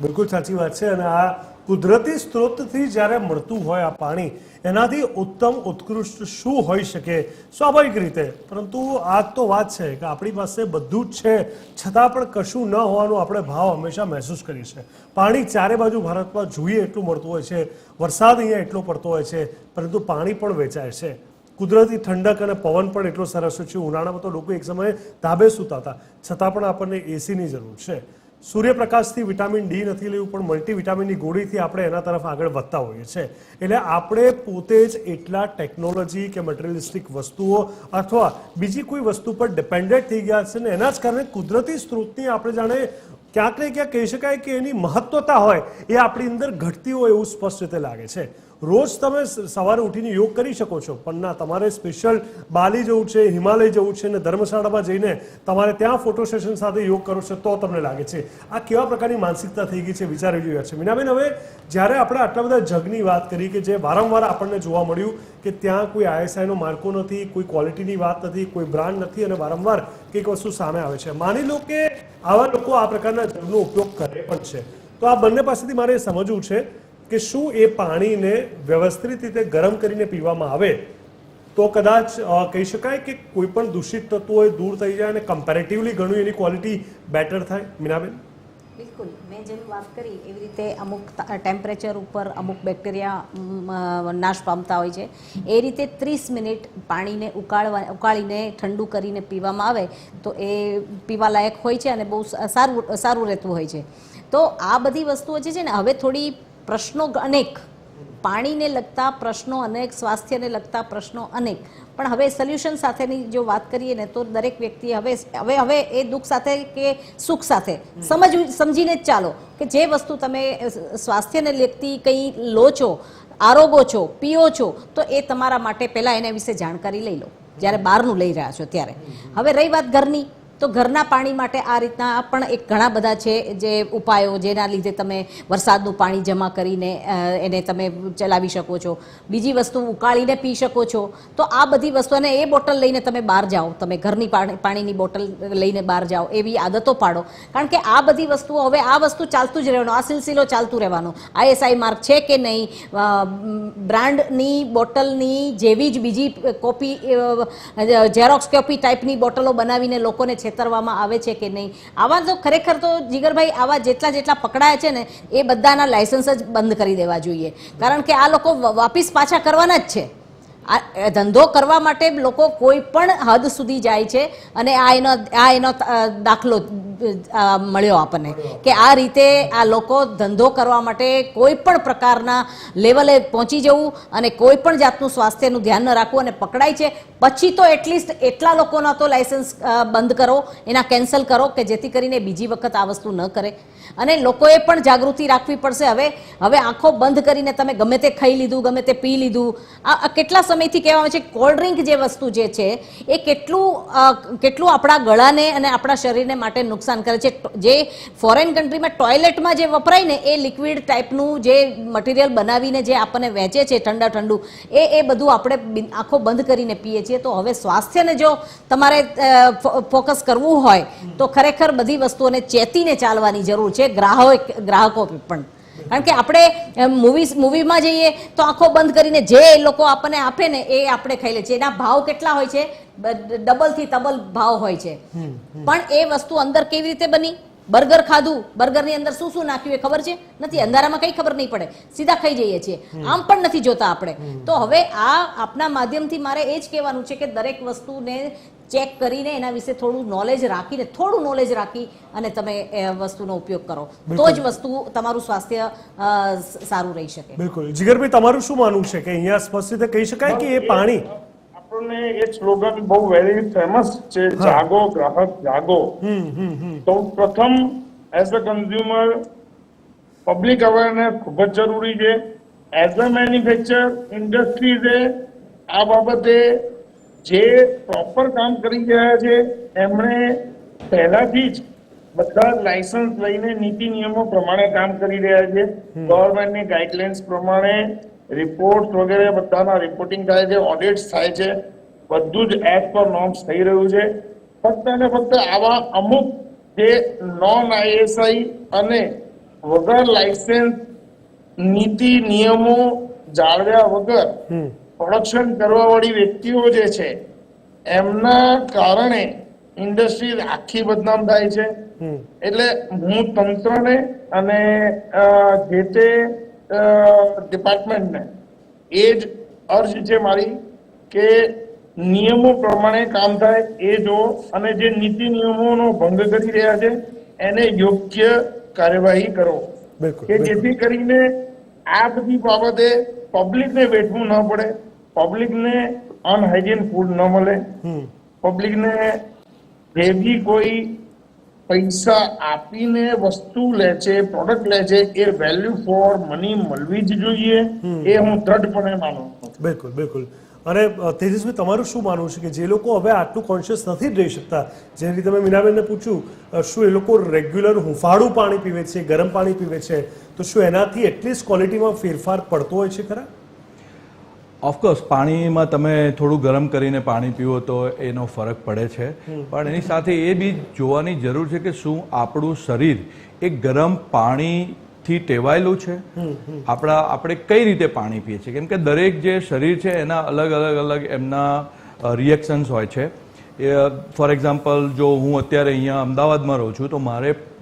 બિલકુલ સાચી વાત છે. અને આ કુદરતી સ્ત્રોતથી જ્યારે મળતું હોય આ પાણી, એનાથી ઉત્તમ ઉત્કૃષ્ટ શું હોઈ શકે? સ્વાભાવિક રીતે. પરંતુ આ તો વાત છે કે આપણી પાસે બધું જ છે છતાં પણ કશું ન હોવાનો આપણે ભાવ હંમેશા મહેસૂસ કરીએ છીએ. પાણી ચારે બાજુ ભારતમાં જોઈએ એટલું મળતું હોય છે, વરસાદ અહીંયા એટલો પડતો હોય છે, પરંતુ પાણી પણ વેચાય છે. કુદરતી ઠંડક અને પવન પણ એટલો સરસ છે. ઉનાળામાં તો લોકો એક સમયે ધાબે સૂતા હતા, છતાં પણ આપણને એસીની જરૂર છે. સૂર્યપ્રકાશથી વિટામિન ડી નથી લેવું, પણ મલ્ટીવિટામિનની ગોળીથી આપણે એના તરફ આગળ વધતા હોઈએ છીએ. એટલે આપણે પોતે જ એટલા ટેકનોલોજી કે મટીરિયલિસ્ટિક વસ્તુઓ અથવા બીજી કોઈ વસ્તુ પર ડિપેન્ડન્ટ થઈ ગયા છે ને એના જ કારણે કુદરતી સ્ત્રોતની આપણે જાણે ક્યાંક ને ક્યાંક કહી શકાય કે એની મહત્વતા હોય એ આપણી અંદર ઘટતી હોય એવું સ્પષ્ટ રીતે લાગે છે. રોજ તમે સવારે ઉઠીને યોગ કરી શકો છો, પણ ના, તમારે સ્પેશિયલ બાલી જવું છે, હિમાલય જવું છે અને ધર્મશાળામાં જઈને તમારે ત્યાં ફોટો સેશન સાથે યોગ કરો છો તો તમને લાગે છે. આ કેવા પ્રકારની માનસિકતા થઈ ગઈ છે વિચારી રહ્યા છે. મીનાબેન, હવે જ્યારે આપણે આટલા બધા જગની વાત કરી કે જે વારંવાર આપણને જોવા મળ્યું કે ત્યાં કોઈ ISIનો માર્કો નથી, કોઈ ક્વોલિટીની વાત નથી, કોઈ બ્રાન્ડ નથી અને વારંવાર કંઈક વસ્તુ સામે આવે છે. માની લો કે આવા લોકો આ પ્રકારના જગનો ઉપયોગ કરે પણ છે, તો આ બંને પાસેથી મારે એ સમજવું છે કે શું એ પાણીને વ્યવસ્થિત રીતે ગરમ કરીને પીવામાં આવે તો કદાચ કહી શકાય કે કોઈ પણ દૂષિત તત્વો એ દૂર થઈ જાય અને કમ્પેરેટિવલી ઘણું એની ક્વોલિટી બેટર થાય. મીનાબેન, બિલકુલ, મેં જેમ વાત કરી એવી રીતે અમુક ટેમ્પરેચર ઉપર અમુક બેક્ટેરિયા નાશ પામતા હોય છે. એ રીતે 30 મિનિટ પાણીને ઉકાળીને ઠંડુ કરીને પીવામાં આવે તો એ પીવાલાયક હોય છે અને બહુ સારું રહેતું હોય છે. તો આ બધી વસ્તુઓ જે છે ને, હવે થોડી પ્રશ્નો અનેક, પાણીને લગતા પ્રશ્નો અનેક, સ્વાસ્થ્યને લગતા પ્રશ્નો અનેક, પણ હવે સોલ્યુશન સાથેની જો વાત કરીએ ને તો દરેક વ્યક્તિ હવે એ દુઃખ સાથે કે સુખ સાથે સમજીને જ ચાલો કે જે વસ્તુ તમે સ્વાસ્થ્યને લગતી કંઈ લો છો, આરોગો છો, પીઓ છો, તો એ તમારા માટે પહેલાં એના વિશે જાણકારી લઈ લો જ્યારે બહારનું લઈ રહ્યા છો ત્યારે. હવે રહી વાત ઘરની, તો ઘરના પાણી માટે આ રીતના પણ એક ઘણા બધા છે જે ઉપાયો, જેના લીધે તમે વરસાદનું પાણી જમા કરીને એને તમે ચલાવી શકો છો. બીજી વસ્તુ ઉકાળીને પી શકો છો. તો આ બધી વસ્તુ, અને એ બોટલ લઈને તમે બહાર જાઓ, તમે ઘરની પાણીની બોટલ લઈને બહાર જાઓ, એવી આદતો પાડો. કારણ કે આ બધી વસ્તુઓ, હવે આ વસ્તુ ચાલતું જ રહેવાનું, આ સિલસિલો ચાલતું રહેવાનો. ISI માર્ક છે કે નહીં, બ્રાન્ડની બોટલની જેવી જ બીજી કોપી, ઝેરોક્સ કોપી ટાઈપની બોટલો બનાવીને લોકોને છેતરવામાં આવે છે કે નહીં. આવા તો ખરેખર તો જીગરભાઈ, આવા જેટલા પકડાયા છે ને એ બધાના લાયસન્સ જ બંધ કરી દેવા જોઈએ. કારણ કે આ લોકો વાપિસ પાછા કરવાના જ છે. આ ધંધો કરવા માટે લોકો કોઈ પણ હદ સુધી જાય છે અને આ એનો દાખલો મળ્યો આપણને કે આ રીતે આ લોકો ધંધો કરવા માટે કોઈ પણ પ્રકારના લેવલે પહોંચી જવું અને કોઈ પણ જાતનું સ્વાસ્થ્યનું ધ્યાન ન રાખવું અને પકડાય છે પછી તો એટલીસ્ટ એટલા લોકોના તો લાયસન્સ બંધ કરો, એના કેન્સલ કરો કે જેથી કરીને બીજી વખત આ વસ્તુ ન કરે. અને લોકોએ પણ જાગૃતિ રાખવી પડશે. હવે આંખો બંધ કરીને તમે ગમે તે ખાઈ લીધું, ગમે તે પી લીધું. આ કેટલા સમયથી કહેવામાં આવે છે કોલ્ડ ડ્રિંક જે વસ્તુ જે છે એ કેટલું આપણા ગળાને અને આપણા શરીરને માટે નુકસાન કરે છે. જે ફોરેન કન્ટ્રીમાં ટોયલેટમાં જે વપરાય ને એ લિક્વિડ ટાઈપનું જે મટીરિયલ બનાવીને જે આપણને વેચે છે ઠંડુ એ બધું આપણે આંખો બંધ કરીને પીએ છીએ. તો હવે સ્વાસ્થ્યને જો તમારે ફોકસ કરવું હોય તો ખરેખર બધી વસ્તુઓને ચેતીને ચાલવાની જરૂર છે, ગ્રાહકો પણ. કારણ કે આપણે મૂવીમાં જઈએ તો આંખો બંધ કરીને જે લોકો આપણને આપે ને એ આપણે ખાઈ લે છે. એના ભાવ કેટલા હોય છે? ડબલ થી ડબલ ભાવ હોય છે. પણ એ વસ્તુ અંદર કેવી રીતે બની? બર્ગર ખાધું, બર્ગરની અંદર શું શું નાખ્યું એ ખબર છે? નથી. અંધારામાં કઈ ખબર નહીં પડે, સીધા ખાઈ જઈએ છીએ. આમ પણ નથી જોતા આપણે. તો હવે આ આપના માધ્યમથી મારે એ જ કહેવાનું છે કે દરેક વસ્તુને ચેક કરીને એના વિશે થોડું નોલેજ રાખી અને તમે એ વસ્તુનો ઉપયોગ કરો તો જ વસ્તુ તમારું સ્વાસ્થ્ય સારું રહી શકે. બિલકુલ. જીગરભાઈ, તમારું શું માનવું છે કે અહીંયા સ્પષ્ટ રીતે કહી શકાય કે એ પાણી, આપણને એક સ્લોગન બહુ વેરી ફેમસ છે, જાગો ગ્રાહક જાગો. તો પ્રથમ as a consumer public awareness ખૂબ જ જરૂરી છે. એઝ અ મેન્યુફેક્ચર ઇન્ડસ્ટ્રીઝે આ બાબતે જે પ્રોપર કામ કરી રહ્યા છે એમણે પહેલાથી જ બધા લાયસન્સ લઈને નીતિ નિયમો પ્રમાણે કામ કરી રહ્યા છે. ગવર્મેન્ટની ગાઈડલાઇન્સ પ્રમાણે રિપોર્ટ વગેરે બધાના રિપોર્ટિંગ થાય છે, ઓડિટ્સ થાય છે, બધું જ એઝ પર નોર્મ્સ થઈ રહ્યું છે. ફક્ત અને ફક્ત આવા અમુક જે નોન ISI અને વગર લાયસન્સ નીતિ નિયમો જાળવ્યા વગર પ્રોડક્શન કરવા વાળી વ્યક્તિઓ જે છે એમના કારણે ઇન્ડસ્ટ્રી આખી બદનામ થાય છે. એટલે હું તંત્રને અને જે તે ડિપાર્ટમેન્ટને એ જ અર્જ છે મારી કે નિયમો પ્રમાણે કામ થાય એ જો, અને જે નીતિ નિયમોનો ભંગ કરી રહ્યા છે એને યોગ્ય કાર્યવાહી કરો કે જેથી કરીને આ બધી બાબતે પબ્લિકને વેઠવું ન પડે, પબ્લિકને અનહાઇજીન ફૂડ ન મળે, પબ્લિકને જે બી કોઈ પૈસા આપીને વસ્તુ લે છે, પ્રોડક્ટ લે છે, એ વેલ્યુ ફોર મની મળવી જ જોઈએ, એ હું દ્રઢપણે માનું છું. બિલકુલ બિલકુલ. અને તેજસભાઈ, તમારું શું માનવું છે કે જે લોકો હવે આટલું કોન્શિયસ નથી જ રહી શકતા, જે રીતે મેં મીનાબેનને પૂછ્યું, શું એ લોકો રેગ્યુલર હુંફાળું પાણી પીવે છે, ગરમ પાણી પીવે છે, તો શું એનાથી એટલીસ્ટ ક્વોલિટીમાં ફેરફાર પડતો હોય છે ખરા? ઓફકોર્સ પાણીમાં તમે થોડું ગરમ કરીને પાણી પીવો તો એનો ફરક પડે છે, પણ એની સાથે એ બી જોવાની જરૂર છે કે શું આપણું શરીર એ ગરમ પાણીથી ટેવાયેલું છે, આપણે કઈ રીતે પાણી પીએ છીએ. કેમ કે દરેક જે શરીર છે એના અલગ એમના રિએક્શન્સ હોય છે. ફોર એક્ઝામ્પલ, જો હું અત્યારે અહીંયા અમદાવાદમાં રહું છું તો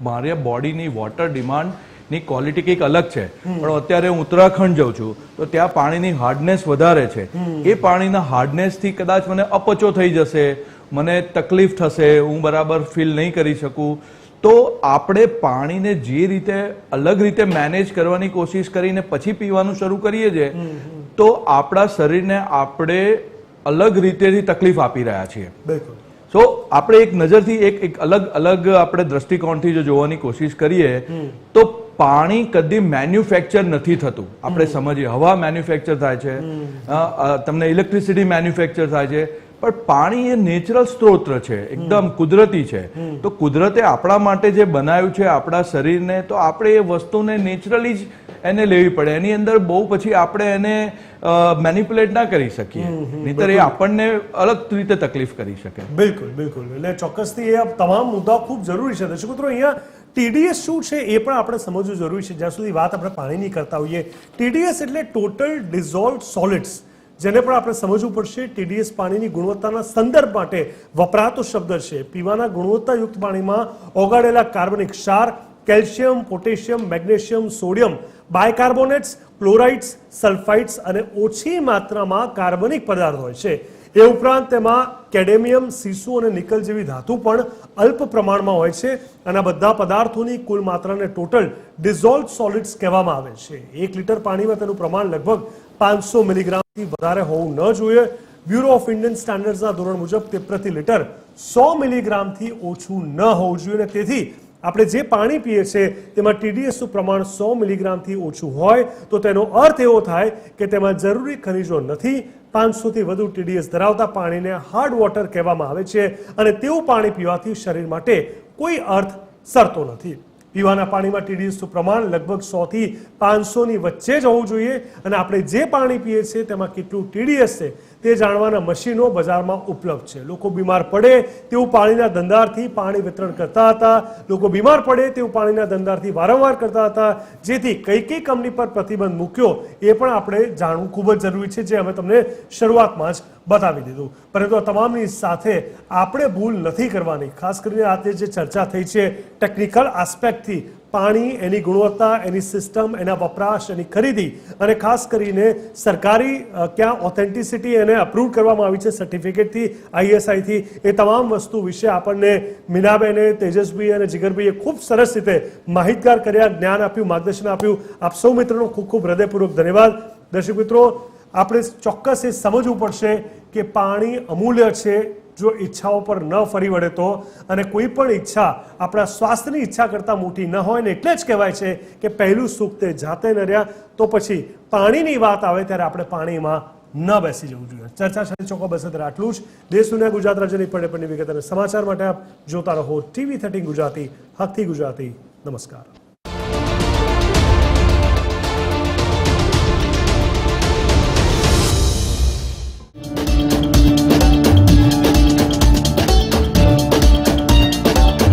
મારે બોડીની વોટર ડિમાન્ડની ક્વોલિટી કંઈક અલગ છે, પણ અત્યારે હું ઉત્તરાખંડ જાઉં છું તો ત્યાં પાણીની હાર્ડનેસ વધારે છે. એ પાણીના હાર્ડનેસથી કદાચ મને અપચો થઈ જશે, મને તકલીફ થશે, હું બરાબર ફીલ નહીં કરી શકું. તો આપણે પાણીને જે રીતે અલગ રીતે મેનેજ કરવાની કોશિશ કરીને પછી પીવાનું શરૂ કરીએ છીએ તો આપણા શરીરને આપણે અલગ રીતેથી તકલીફ આપી રહ્યા છીએ. સો આપણે એક નજરથી એક અલગ આપણે દ્રષ્ટિકોણથી જો જોવાની કોશિશ કરીએ તો પાણી કદી મેન્યુફેક્ચર નથી થતું. આપણે સમજીએ, હવા મેન્યુફેક્ચર થાય છે, તમને ઇલેક્ટ્રિસિટી મેન્યુફેક્ચર થાય છે, પણ પાણી એ નેચરલ સ્ત્રોત છે, એકદમ કુદરતી છે. તો કુદરતે આપણા માટે જે બનાવ્યું છે આપણા શરીરને, તો આપણે એ વસ્તુને નેચરલી જ એને લેવી પડે. એની અંદર બહુ પછી આપણે એને મેનિપ્યુલેટ ના કરી શકીએ, નહીંતર એ આપણને અલગ રીતે તકલીફ કરી શકે. બિલકુલ બિલકુલ. એટલે ચોક્કસથી એ તમામ મુદ્દાઓ ખૂબ જરૂરી છે. દર્શક મિત્રો, અહીંયા TDS શું છે એ પણ આપણે સમજવું જરૂરી છે. જ્યાં સુધી વાત આપણે પાણીની કરતા હોઈએ, TDS એટલે ટોટલ ડિઝોલ્વ સોલિડ્સ, જેને પણ આપણે સમજવું પડશે. TDS પાણીની ગુણવત્તાના સંદર્ભ માટે વપરાતો શબ્દ છે. પીવાના ગુણવત્તાયુક્ત પાણીમાં ઓગાળેલા કાર્બનિક ક્ષાર, calcium, potassium, magnesium, sodium, bicarbonates, chlorides, sulphides અને ઓછી માત્રામાં કાર્બનિક પદાર્થ હોય છે. એ ઉપરાંત તેમાં કેડેમિયમ, સીસુ અને નિકલ જેવી ધાતુ પણ અલ્પ પ્રમાણમાં હોય છે. અને આ બધા પદાર્થોની કુલ માત્રાને ટોટલ ડિઝોલ્વ સોલિડ્સ કહેવામાં આવે છે. 1 લીટર પાણીમાં તેનું પ્રમાણ લગભગ 500 મિલીગ્રામથી વધારે હોવું ન જોઈએ. બ્યુરો ઓફ ઇન્ડિયન સ્ટાન્ડર્ડ્સના ધોરણ મુજબ તે પ્રતિ લીટર 100 મિલીગ્રામથી ઓછું ન હોવું જોઈએ. અને તેથી આપણે જે પાણી પીએ છીએ તેમાં TDSનું પ્રમાણ 100 મિલીગ્રામથી ઓછું હોય તો તેનો અર્થ એવો થાય કે તેમાં જરૂરી ખનિજો નથી. 500થી વધુ TDS ધરાવતા પાણીને હાર્ડ વોટર કહેવામાં આવે છે અને તેવું પાણી પીવાથી શરીર માટે કોઈ અર્થ સરતો નથી. પીવાના પાણીમાં TDSનું પ્રમાણ લગભગ 100થી 500ની વચ્ચે જ હોવું જોઈએ. અને આપણે જે પાણી પીએ છીએ તેમાં કેટલું TDS છે તે જાણવાના મશીનો બજારમાં ઉપલબ્ધ છે. લોકો બીમાર પડે તેવું પાણીના ધંધારથી પાણી વિતરણ કરતા હતા. લોકો બીમાર પડે તેવું પાણીના ધંધારથી વારંવાર કરતા હતા. જેથી કઈ કંપની પર પ્રતિબંધ મૂક્યો એ પણ આપણે જાણવું ખૂબ જ જરૂરી છે, જે અમે તમને શરૂઆતમાં જ બતાવી દીધું. પરંતુ આ તમામની સાથે આપણે ભૂલ નથી કરવાની. ખાસ કરીને આજે જે ચર્ચા થઈ છે ટેકનિકલ આસ્પેક્ટથી, પાણી, એની ગુણવત્તા, એની સિસ્ટમ, એના વપરાશ, એની ખરીદી અને ખાસ કરીને સરકારી ક્યાં ઓથેન્ટિસિટી એને અપ્રૂવ કરવામાં આવી છે સર્ટિફિકેટથી, ISIથી, એ તમામ વસ્તુ વિશે આપણને મીનાબેને, તેજસભાઈ અને જીગરભાઈએ ખૂબ સરસ રીતે માહિતગાર કર્યા, જ્ઞાન આપ્યું, માર્ગદર્શન આપ્યું. આપ સૌ મિત્રોનો ખૂબ ખૂબ હૃદયપૂર્વક ધન્યવાદ. દર્શક મિત્રો, આપણે ચોક્કસ એ સમજવું પડશે કે પાણી અમૂલ્ય છે. જો ઈચ્છાઓ પર ન ફરી વળે તો, અને કોઈ પણ ઈચ્છા આપણા સ્વાસ્થ્યની ઈચ્છા કરતાં મોટી ન હોય ને એટલે જ કહેવાય છે કે પહેલું સુખ તે જાતે ન રહ્યા. તો પછી પાણીની વાત આવે ત્યારે આપણે પાણીમાં ન બેસી જવું જોઈએ. ચર્ચા સાથે ચોખ્ખો બસ અત્યારે આટલું જ. દેશ દુનિયા ગુજરાત રાજ્યની પડે વિગત અને સમાચાર માટે આપ જોતા રહો TV13 ગુજરાતી, હકથી ગુજરાતી. નમસ્કાર.